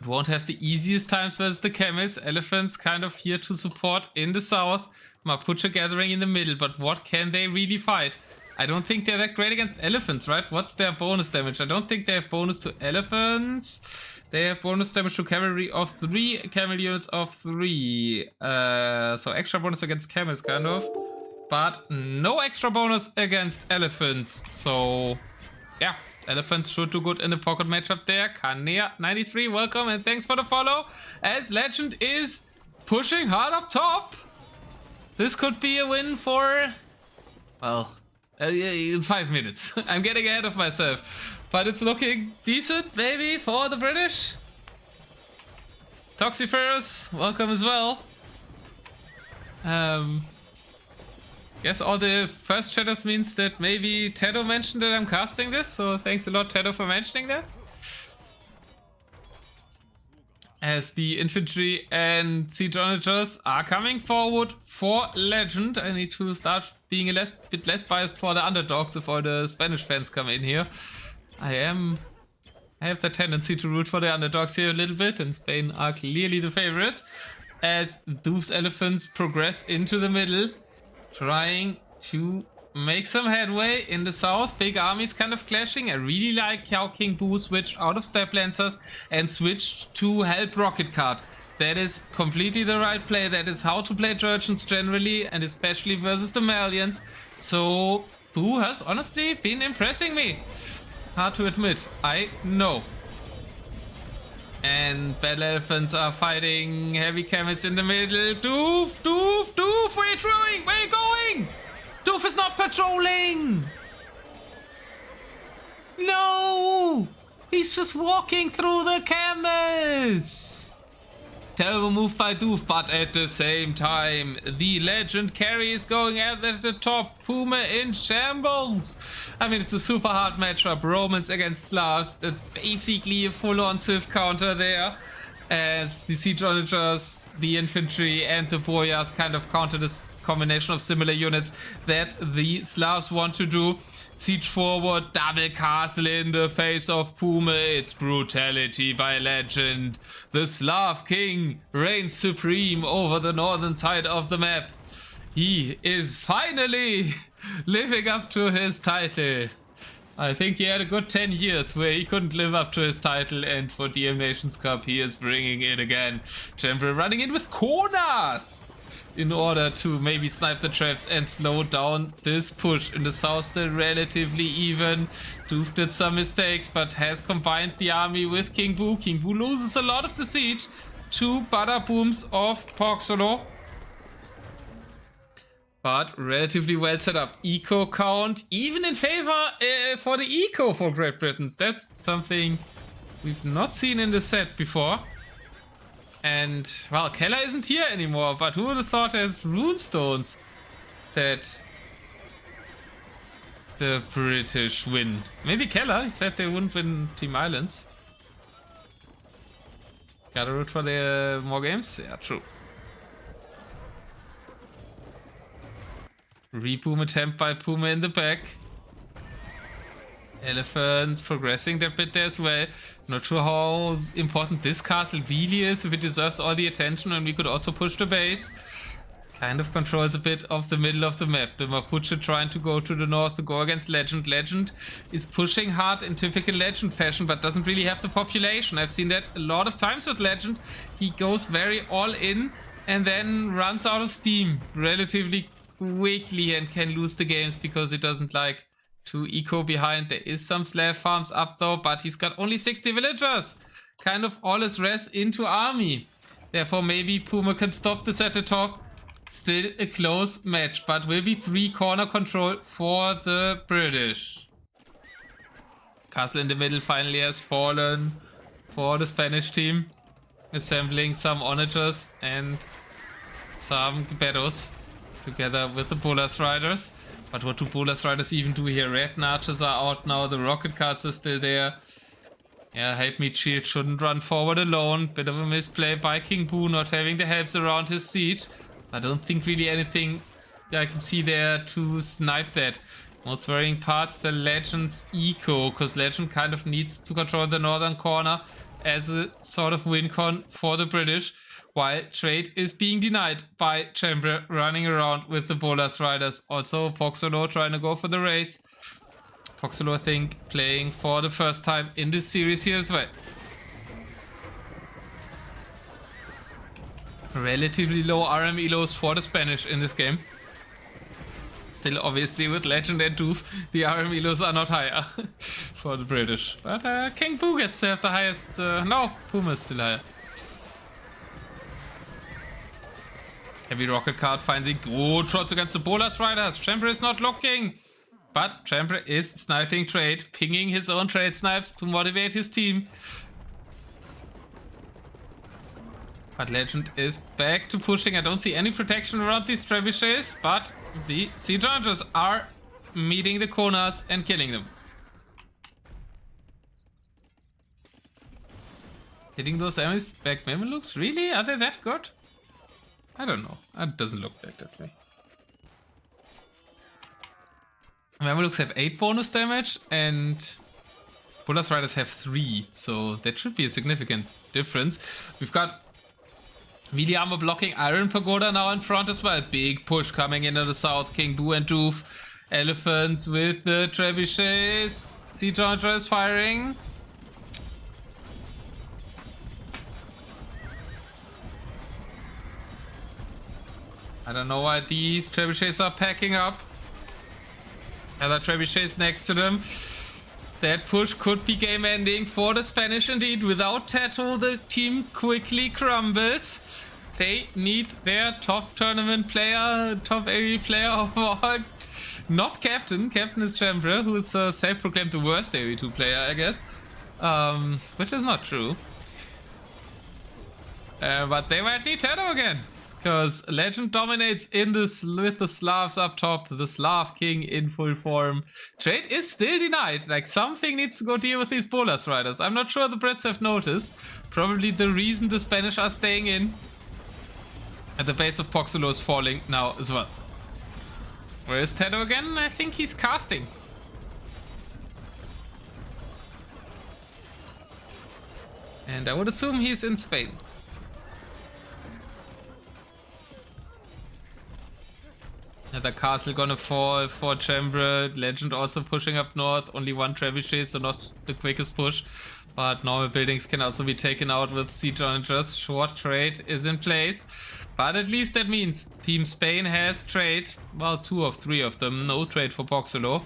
Won't have the easiest times versus the Camels. Elephants kind of here to support in the south. Mapuche gathering in the middle, but what can they really fight? I don't think they're that great against elephants, right? What's their bonus damage? I don't think they have bonus to elephants. They have bonus damage to cavalry of 3, camel units of 3. So extra bonus against camels, kind of. But no extra bonus against elephants. So, yeah. Elephants should do good in the pocket matchup there. Kanea93, welcome and thanks for the follow. As Legend is pushing hard up top. This could be a win for, well, it's 5 minutes. I'm getting ahead of myself. But it's looking decent, maybe, for the British. Toxiferous, welcome as well. Guess all the first chatters means that maybe Tatoh mentioned that I'm casting this, so thanks a lot Tatoh for mentioning that. As the infantry and siege onagers are coming forward for Legend, I need to start being a bit less biased for the underdogs if all the Spanish fans come in here. I have the tendency to root for the underdogs here a little bit, and Spain are clearly the favorites. As DOOF's elephants progress into the middle, trying to make some headway in the south. Big armies kind of clashing. I really like how King Boo switched out of Step Lancers and switched to Help Rocket Card. That is completely the right play. That is how to play Jurchens generally, and especially versus the Malians. So Boo has honestly been impressing me. Hard to admit, I know. And battle elephants are fighting heavy camels in the middle. DOOF, DOOF, DOOF, where are you doing? Where are you going? DOOF is not patrolling. No, he's just walking through the camels. Terrible move by DOOF, but at the same time, the Legend carry is going at the top. Pume in shambles. I mean, it's a super hard matchup. Romans against Slavs. That's basically a full-on Civ counter there. As the siege onagers, the infantry, and the boyars kind of counter this combination of similar units that the Slavs want to do. Siege forward, double castle in the face of Pume. It's brutality by Legend. The Slav King reigns supreme over the northern side of the map. He is finally living up to his title. I think he had a good 10 years where he couldn't live up to his title, and for DM Nations Cup he is bringing it again. Champion running in with corners in order to maybe snipe the traps and slow down this push. In the south, still relatively even. DOOF did some mistakes, but has combined the army with King Boo. King Boo loses a lot of the siege to Bada Booms of Poxolo. But relatively well set up. Eco count even in favor for the eco for Great Britain. That's something we've not seen in the set before. And, well, Keller isn't here anymore, but who would have thought as runestones that the British win? Maybe Keller, he said they wouldn't win Team Islands. Gotta root for the more games? Yeah, true. Re-boom attempt by Pume in the back. Elephants progressing their bit there as well. Not sure how important this castle really is, if it deserves all the attention, and we could also push the base. Kind of controls a bit of the middle of the map. The Mapuche trying to go to the north to go against Legend. Legend is pushing hard in typical Legend fashion, but doesn't really have the population. I've seen that a lot of times with Legend. He goes very all in and then runs out of steam relatively quickly and can lose the games because it doesn't like to eco behind. There is some slave farms up though, but he's got only 60 villagers. Kind of all his rest into army. Therefore maybe Pume can stop this at the top. Still a close match, but will be 3 corner control for the British. Castle in the middle finally has fallen for the Spanish team. Assembling some onagers and some Geberos together with the Bolas Riders. But what do Bolas Riders even do here? Red Narches are out now, the rocket carts are still there. Yeah, Help Me Shield shouldn't run forward alone. Bit of a misplay by King Boo not having the helps around his siege. I don't think really anything I can see there to snipe that. Most worrying part's the Legend's eco, because Legend kind of needs to control the northern corner as a sort of win con for the British, while trade is being denied by Chambre running around with the Bolas Riders. Also Poxolo trying to go for the raids. Poxolo, I think, playing for the first time in this series here as well. Relatively low RM elos for the Spanish in this game. Still, obviously, with Legend and DOOF, the RM elos are not higher for the British. But King Boo gets to have the highest. No, Pume is still higher. Heavy rocket card finding good shots against the Bolas Riders. Chambre is not looking. But Chambre is sniping trade, pinging his own trade snipes to motivate his team. But Legend is back to pushing. I don't see any protection around these trebuchets, but the siege archers are meeting the corners and killing them. Hitting those enemies back Mamelukes? Really? Are they that good? I don't know. It doesn't look like that way. Mamelukes have 8 bonus damage and Bolas Riders have 3, so that should be a significant difference. We've got melee armor blocking Iron Pagoda now in front as well. Big push coming into the south. King Boo and DOOF. Elephants with the trebuchets. Siege Archer is firing. I don't know why these trebuchets are packing up. Other trebuchets next to them. That push could be game ending for the Spanish indeed. Without Tatoh, the team quickly crumbles. They need their top tournament player, top AV player overall. Not captain. Captain is Chambre, who is self-proclaimed the worst AV2 player, I guess. Which is not true. But they might need Tatoh again. Because Legend dominates in this with the Slavs up top, the Slav King in full form. Trade is still denied. Like, something needs to go deal with these Bolas Riders. I'm not sure the Brits have noticed. Probably the reason the Spanish are staying in. And the base of Poxolo is falling now as well. Where is Tatoh again? I think he's casting. And I would assume he's in Spain. Another castle gonna fall for Chambre. Legend also pushing up north. Only 1 trebuchet, so not the quickest push. But normal buildings can also be taken out with siege onagers. Short trade is in place. But at least that means Team Spain has trade. Well, 2 of 3 of them. No trade for Poxolo,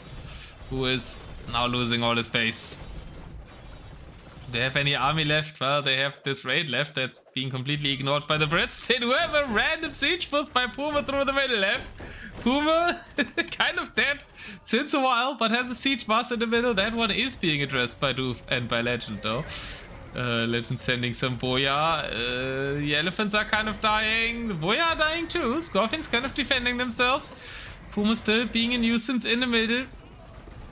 who is now losing all his base. Do they have any army left? Well, they have this raid left that's being completely ignored by the Brits. They do have a random siege boost by Pume through the middle left. Pume, kind of dead since a while, but has a siege bus in the middle. That one is being addressed by DOOF and by Legend, though. Legend sending some Boya. The elephants are kind of dying. The Boya are dying too. Scorpions kind of defending themselves. Pume still being a nuisance in the middle.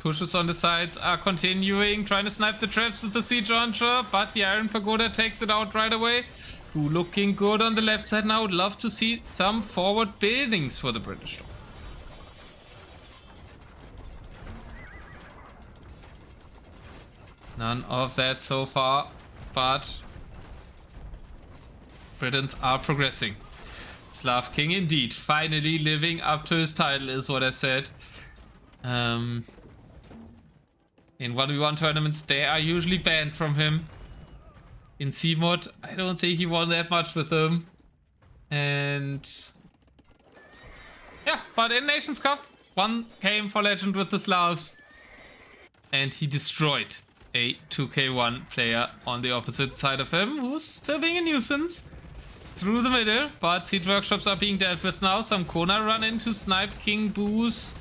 Pushes on the sides are continuing, trying to snipe the traps with the siege launcher, but the Iron Pagoda takes it out right away. Ooh, looking good on the left side now. Would love to see some forward buildings for the British. None of that so far, but Britons are progressing. Slav King indeed, finally living up to his title is what I said. In 1v1 tournaments, they are usually banned from him. In CMod, I don't think he won that much with them. And yeah, but in Nations Cup, one came for Legend with the Slavs. And he destroyed a 2k1 player on the opposite side of him, who's still being a nuisance through the middle. But siege workshops are being dealt with now. Some Kona run in to snipe King Boo's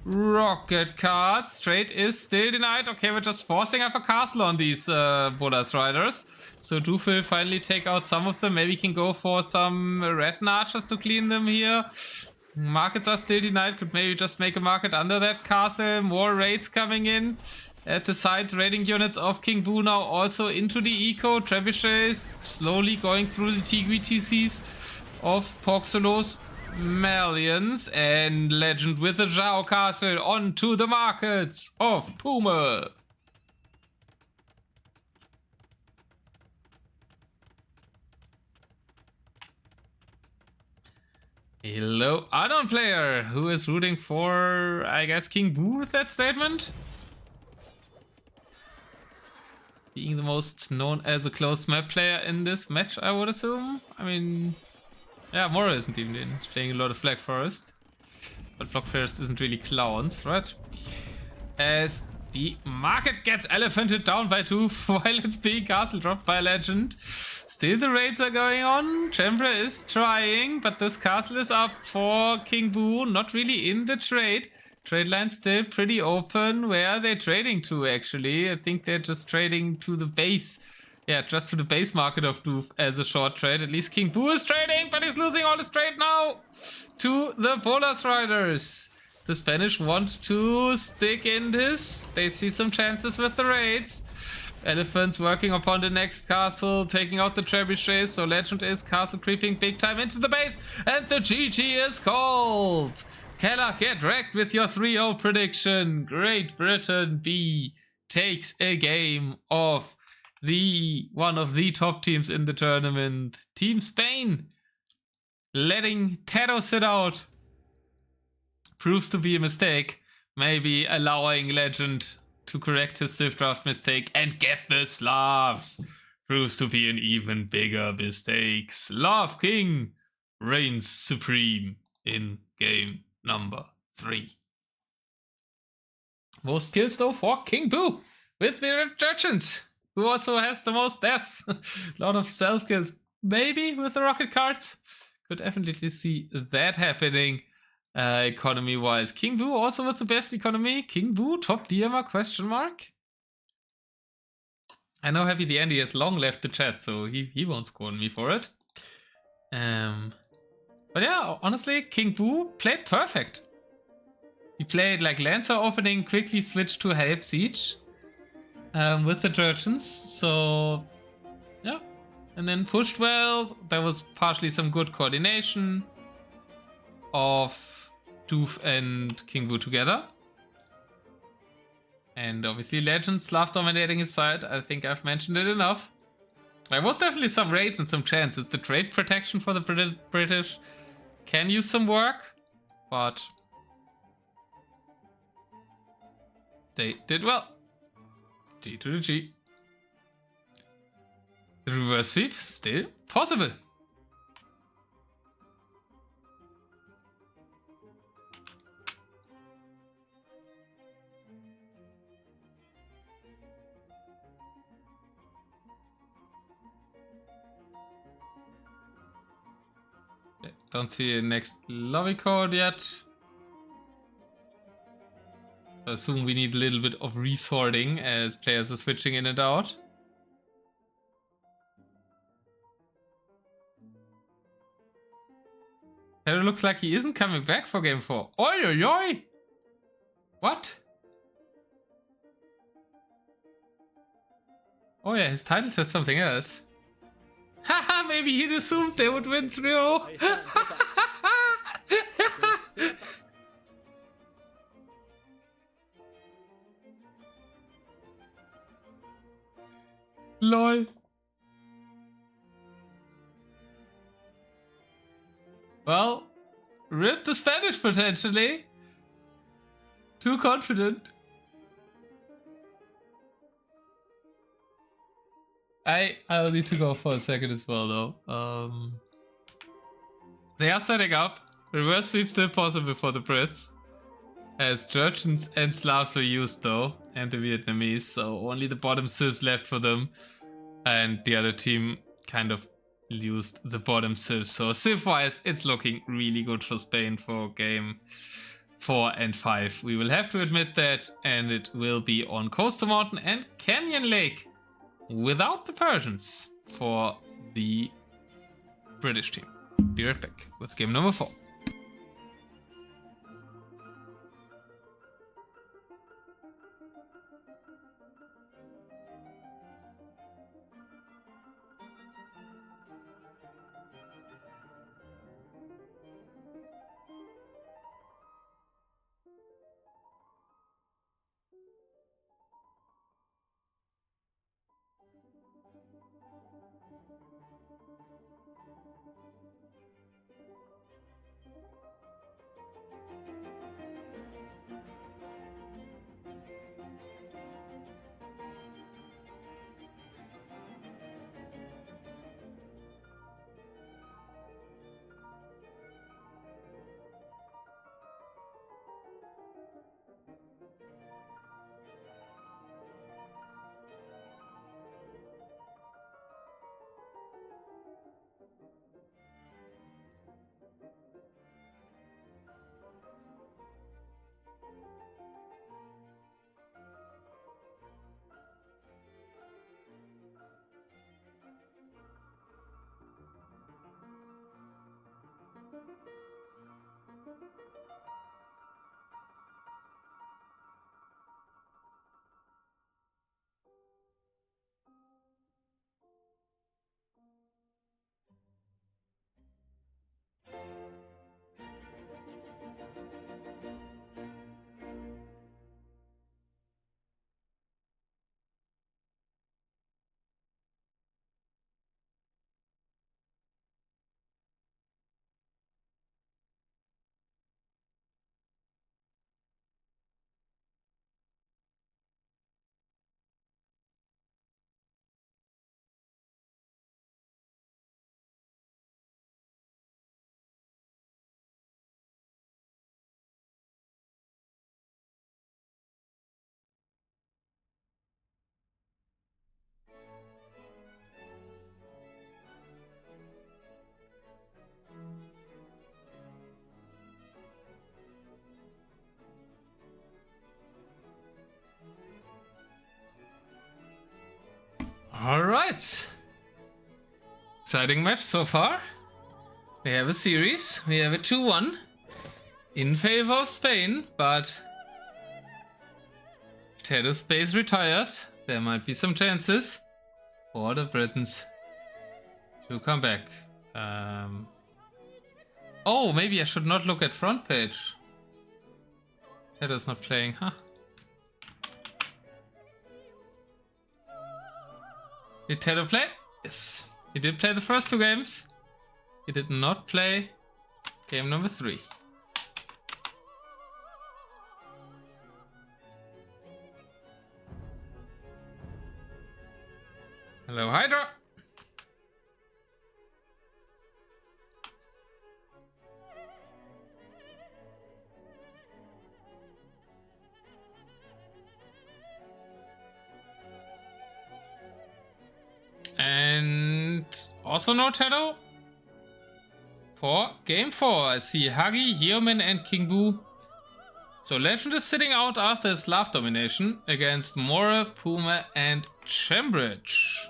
rocket cards. Trade is still denied. Okay, we're just forcing up a castle on these Bolas riders. So DOOF will finally take out some of them. Maybe can go for some red archers to clean them here. Markets are still denied. Could maybe just make a market under that castle. More raids coming in at the sides. Raiding units of King Boo now also into the eco. Trebuchets slowly going through the TGTCs of Poxolo's Malians, and Legend with the Zhao Castle onto the markets of Pume. Hello, unknown player who is rooting for, I guess, King Boo with that statement. Being the most known as a closed map player in this match, I would assume. I mean, yeah, Mora isn't even in. He's playing a lot of Black Forest. But Black Forest isn't really clowns, right? As the market gets elephanted down by DOOF while it's being castle dropped by Legend. Still the raids are going on. Chambra is trying, but this castle is up for King Boo. Not really in the trade. Trade line's still pretty open. Where are they trading to, actually? I think they're just trading to the base. Yeah, just to the base market of DOOF as a short trade. At least King Boo is trading, but he's losing all his trade now to the Bolas Riders. The Spanish want to stick in this. They see some chances with the raids. Elephants working upon the next castle, taking out the trebuchets. So Legend is castle creeping big time into the base. And the GG is called. Keller, get wrecked with your 3-0 prediction. Great Britain B takes a game of one of the top teams in the tournament. Team Spain letting Tatoh sit out proves to be a mistake. Maybe allowing Legend to correct his Swift Draft mistake and get the Slavs proves to be an even bigger mistake. Slav King reigns supreme in game number 3. Most kills though for King Boo with the Judgins, who also has the most deaths. A lot of self kills, maybe with the rocket cards. Could definitely see that happening. Economy wise, King Boo also with the best economy. King Boo top DMR question mark. I know Happy the Andy has long left the chat, so he won't scorn me for it. But yeah, honestly, King Boo played perfect. He played like Lancer opening, quickly switched to help siege with the Trojans. So yeah, and then pushed well. There was partially some good coordination of DOOF and King Boo together. And obviously Legend, Slav dominating his side. I think I've mentioned it enough. There was definitely some raids and some chances. The trade protection for the British can use some work, but they did well. G to the G. The reverse sweep still possible. Don't see a next lobby code yet. I assume we need a little bit of resorting as players are switching in and out. It looks like he isn't coming back for game 4. Oi, oi, oi! What? Oh yeah, his title says something else. Haha, maybe he'd assumed they would win 3-0. LOL. Well, rip the Spanish potentially. Too confident. I'll need to go for a second as well though. They are setting up. Reverse sweep still possible for the Brits. As Georgians and Slavs were used though, and the Vietnamese, so only the bottom civs left for them. And the other team kind of used the bottom civs. So civ-wise, it's looking really good for Spain for game 4 and 5. We will have to admit that, and it will be on Coastal Mountain and Canyon Lake without the Persians for the British team. Be right back with game number 4. Alright. Exciting match so far. We have a series. We have a 2-1 in favor of Spain, but if Tatoh stays retired, there might be some chances for the Britons to come back. Oh, maybe I should not look at front page. Tatoh's not playing, huh? Did Tatoh play? Yes. He did play the first 2 games. He did not play game number 3. Hello, Hydra. Also no Tatoh. For game 4, I see Huggie, Yeoman, and King Boo. So Legend is sitting out after his last domination against Mora, Pume, and Chembridge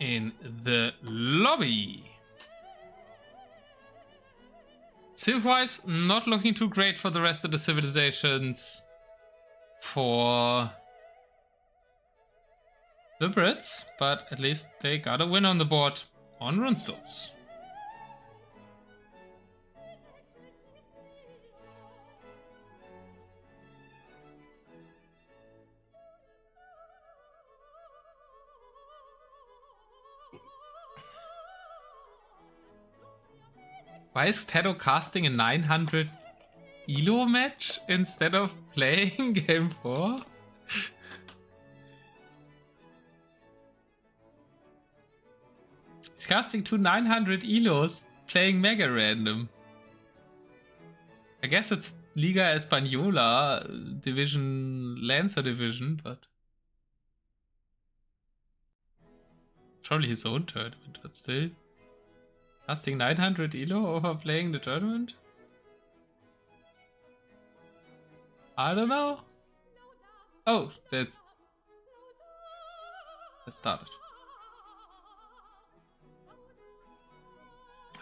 in the lobby. Civ-wise, not looking too great for the rest of the civilizations for the Brits, but at least they got a win on the board on Runestores. Why is Tatoh casting a 900 elo match instead of playing game 4? He's casting 2 900 elos playing mega random. I guess it's Liga Española division, Lancer division, but it's probably his own tournament, but still. Casting 900 elo over playing the tournament? I don't know. Oh, let's start it.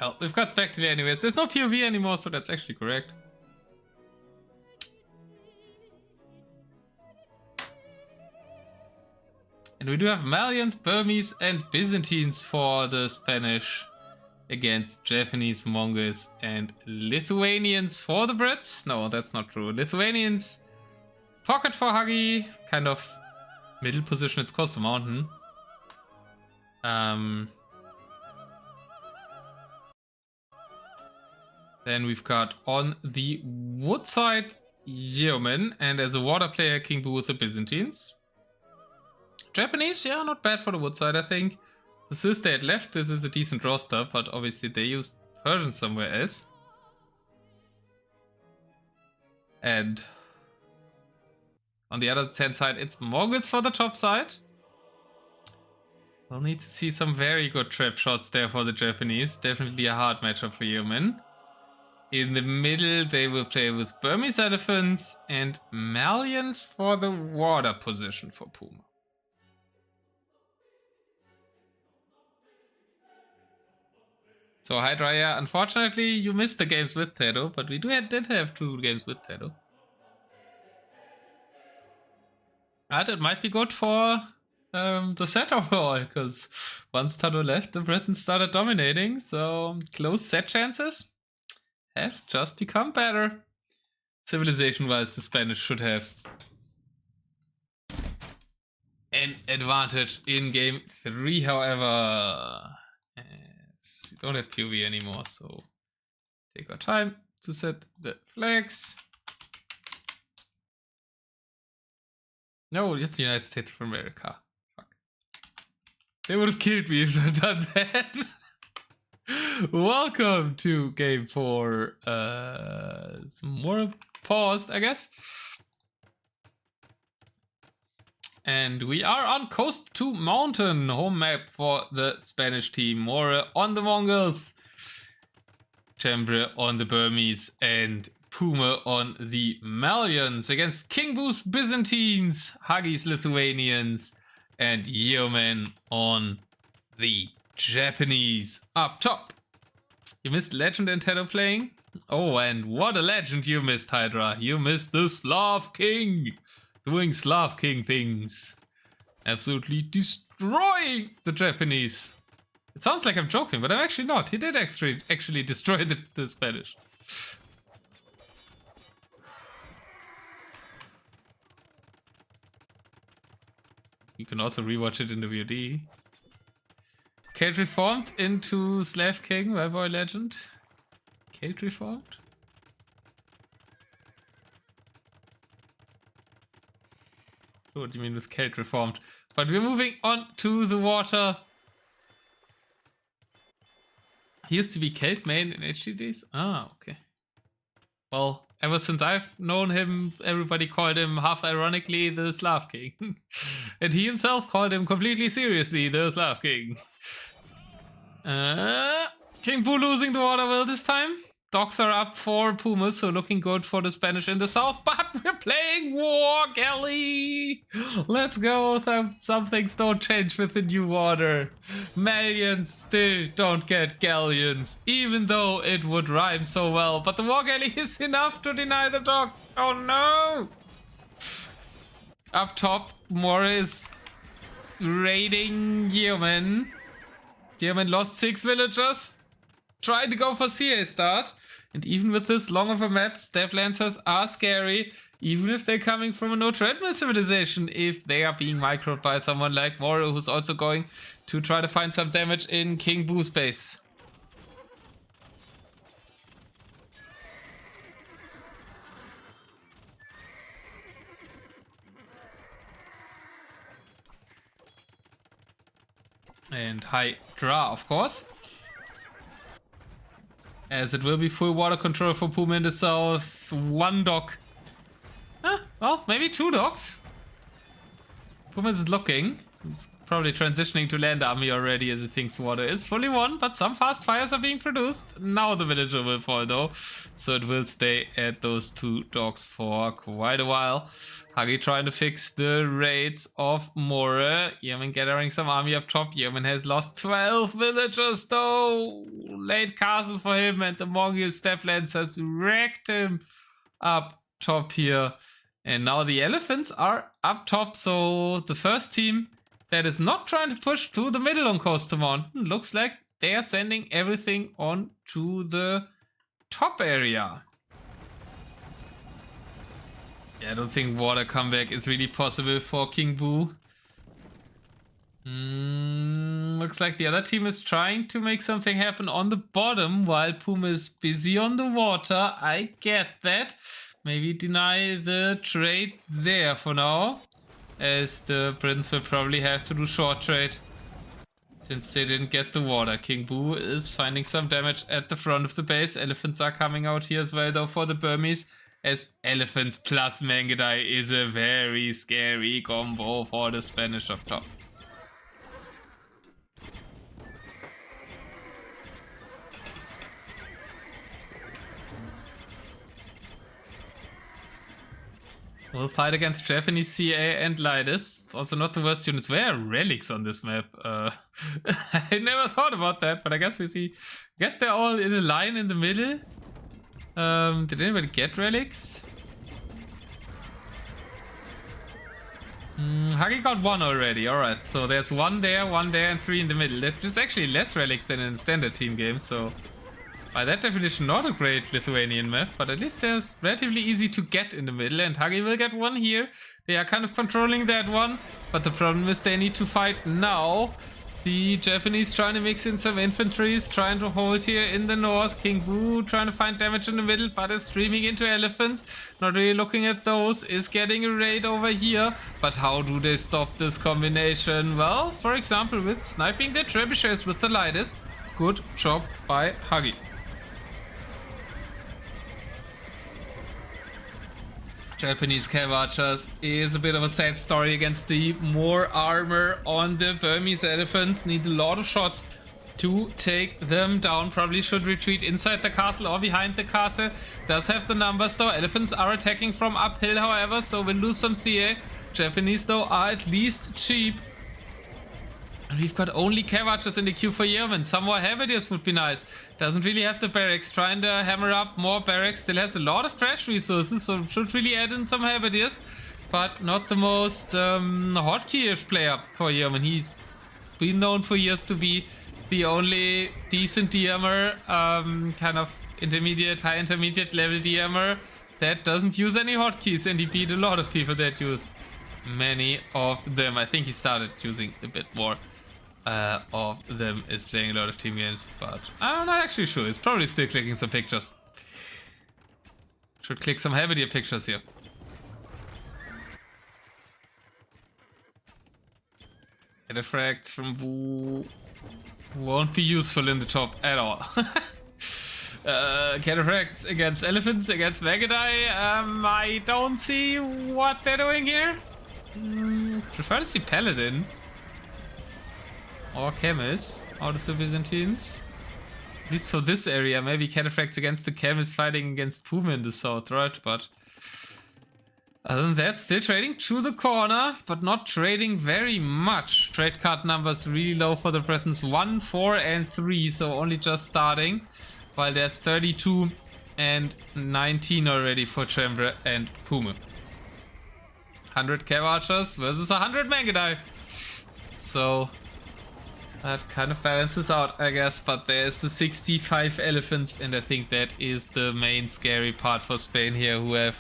Oh, we've got Spectacle anyways. There's no POV anymore, so that's actually correct. And we do have Malians, Burmese, and Byzantines for the Spanish against Japanese, Mongols, and Lithuanians for the Brits. No, that's not true. Lithuanians, pocket for Huggie, kind of middle position. It's close to mountain. Then we've got on the wood side Yeoman, and as a water player, King Boo with the Byzantines. Japanese, yeah, not bad for the wood side, I think. The Sis they had left, this is a decent roster, but obviously they used Persians somewhere else. And on the other hand side, it's Mongols for the top side. We'll need to see some very good trap shots there for the Japanese. Definitely a hard matchup for Yeoman. In the middle, they will play with Burmese elephants and Malians for the water position for Pume. So Hydra, yeah, unfortunately you missed the games with Tatoh, but we did have 2 games with Tatoh. And it might be good for the set overall, because once Tatoh left, the Britons started dominating, so close set chances have just become better. Civilization-wise, the Spanish should have an advantage in game 3, however. We don't have POV anymore, so take our time to set the flags. No, it's the United States of America. Fuck. They would have killed me if I'd done that. Welcome to game 4. Some more paused, I guess. And we are on Coast to Mountain, home map for the Spanish team. Mora on the Mongols, Chembridge on the Burmese, and Pume on the Malians against King Boo's Byzantines, Huggie's Lithuanians, and Yeoman on the Japanese. Up top, you missed Legend and Tatoh playing. Oh, and what a legend you missed, Hydra. You missed the Slav King. Doing Slav King things. Absolutely destroying the Japanese. It sounds like I'm joking, but I'm actually not. He did actually destroy the Spanish. You can also rewatch it in the VOD. Cage reformed into Slav King by Boy Legend. Cage reformed? What do you mean with Celt reformed? But we're moving on to the water. He used to be Celt main in HDDs? Ah, okay. Well, ever since I've known him, everybody called him half ironically the Slav King. And he himself called him completely seriously the Slav King. King Boo losing the water wheel this time. Dogs are up for Pume, so looking good for the Spanish in the south, but we're playing War Galley. Let's go. Some things don't change with the new water. Malians still don't get galleons, even though it would rhyme so well. But the War Galley is enough to deny the dogs. Oh no! Up top, Mora is raiding Yeoman. Yeoman lost 6 villagers. Trying to go for CA start. And even with this long of a map, Step Lancers are scary. Even if they're coming from a no treadmill civilization. If they are being microed by someone like Moro, who's also going to try to find some damage in King Boo space. And Hydra, of course. As it will be full water control for Pume in the south. 1 dog. Well, maybe 2 dogs. Pume isn't looking. He's probably transitioning to land army already as he thinks water is fully won. But some fast fires are being produced. Now the villager will fall though. So it will stay at those 2 dogs for quite a while. Huggie trying to fix the raids of More. Yeoman gathering some army up top. Yeoman has lost 12 villagers though. Late castle for him, and the Mongol Step Lancers wrecked him up top here. And now the elephants are up top. So the first team that is not trying to push to the middle on Coast Mountain looks like they are sending everything on to the top area. Yeah, I don't think water comeback is really possible for King Boo. Looks like the other team is trying to make something happen on the bottom while Pume is busy on the water. I get that. Maybe deny the trade there for now, as the Prince will probably have to do short trade since they didn't get the water. King Boo is finding some damage at the front of the base. Elephants are coming out here as well though for the Burmese, as elephants plus Mangudai is a very scary combo for the Spanish up top. We'll fight against Japanese CA and Lidus. It's also not the worst units. Where are relics on this map? I never thought about that, but I guess we see. I guess they're all in a line in the middle. Did anybody get relics? Huggie got 1 already. Alright, so there's 1 there, and 3 in the middle. That is actually less relics than in a standard team game, so by that definition, not a great Lithuanian map, but at least there's relatively easy to get in the middle, and Huggie will get 1 here. They are kind of controlling that one, but the problem is they need to fight now. The Japanese trying to mix in some infantries, trying to hold here in the north. King Boo trying to find damage in the middle, but is streaming into elephants. Not really looking at those, is getting a raid over here. But how do they stop this combination? Well, for example, with sniping their trebuchets with the lightest. Good job by Huggie. Japanese cav archers is a bit of a sad story against the more armor on the Burmese elephants. Need a lot of shots to take them down. Probably should retreat inside the castle or behind the castle. Does have the numbers though. Elephants are attacking from uphill however, so we'll lose some CA. Japanese though are at least cheap. And we've got only cav archers in the queue for Yeoman. Some more halberdiers would be nice. Doesn't really have the barracks. Trying to hammer up more barracks. Still has a lot of trash resources, so should really add in some halberdiers. But not the most hotkey-ish player for Yeoman. He's been known for years to be the only decent DMer, kind of intermediate, high intermediate level DMer that doesn't use any hotkeys, and he beat a lot of people that use many of them. I think he started using a bit more of them, is playing a lot of team games, but I'm not actually sure. It's probably still clicking some pictures. Should click some halberdier pictures here. Cataphract from Wu won't be useful in the top at all. Cataphracts against elephants, against Mangudai. I don't see what they're doing here. Prefer to see Paladin. or camels out of the Byzantines. At least for this area, maybe cataphracts against the camels fighting against Pume in the south, right? But other than that, still trading to the corner, but not trading very much. Trade card numbers really low for the Britons. 1, 4, and 3, so only just starting. While there's 32 and 19 already for Trembre and Pume. 100 Cav Archers versus 100 Mangudai. So that kind of balances out, I guess. But there's the 65 elephants, and I think that is the main scary part for Spain here, who have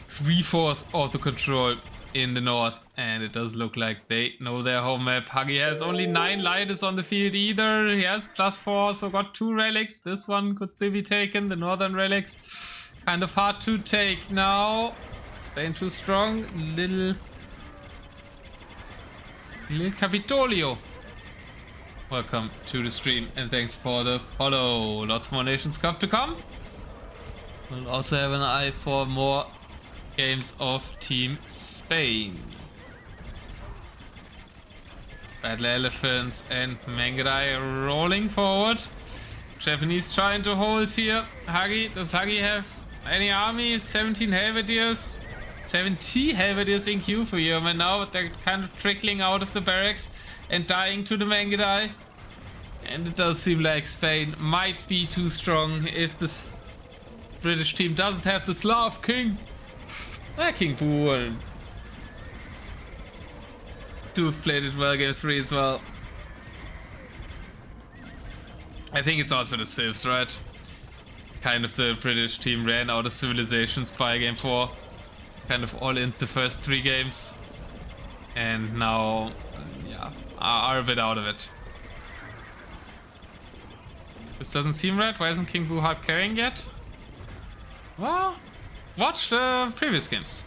3/4 of the control in the north, and it does look like they know their home map. Huggie has only 9 Lidus on the field either. He has +4, so got 2 relics. This one could still be taken. The northern relics kind of hard to take now. Spain too strong. Little Capitolio. Welcome to the stream and thanks for the follow. Lots more Nations Cup to come. We'll also have an eye for more games of Team Spain. Battle Elephants and Mangudai rolling forward. Japanese trying to hold here. Huggie, does Huggie have any army? 17 Helvetiers. 70 Helvetiers in queue for Yeoman now, but they're kind of trickling out of the barracks and dying to the Mangudai. And it does seem like Spain might be too strong if this British team doesn't have the Slav King. King Pool. DOOF played it well game 3 as well. I think it's also the Civs, right? Kind of the British team ran out of civilizations by game 4. Kind of all in the first 3 games. And now, yeah, are a bit out of it. This doesn't seem right. Why isn't King Boo hard carrying yet? Well, watch the previous games.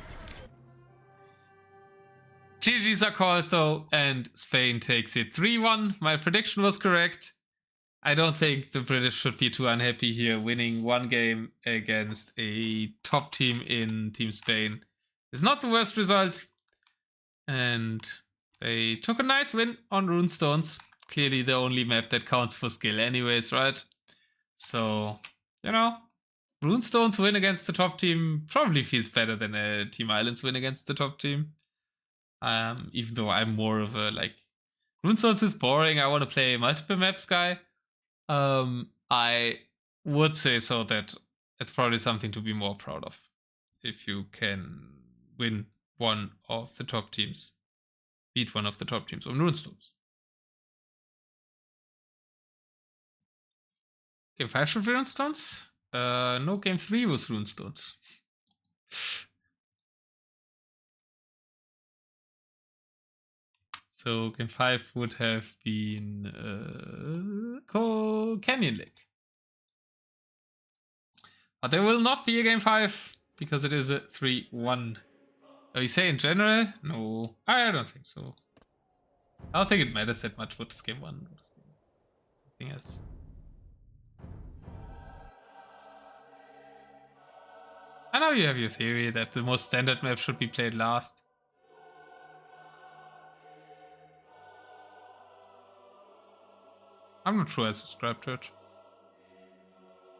GG's are called though, and Spain takes it 3-1. My prediction was correct. I don't think the British should be too unhappy here. Winning 1 game against a top team in Team Spain is not the worst result. And they took a nice win on Runestones. Clearly the only map that counts for skill anyways, right? So, you know, Runestones win against the top team probably feels better than a Team Islands win against the top team. Even though I'm more of a, like, Runestones is boring, I want to play multiple maps guy. I would say so that it's probably something to be more proud of. If you can win one of the top teams. Beat one of the top teams on Runestones. Game 5 should be Runestones? No, game 3 was Runestones. So game 5 would have been Canyon Lake. But there will not be a game 5 because it is a 3-1. Oh, you say in general? No, I don't think so. I don't think it matters that much what is game 1 or something else. I know you have your theory that the most standard map should be played last. I'm not sure I subscribe to it.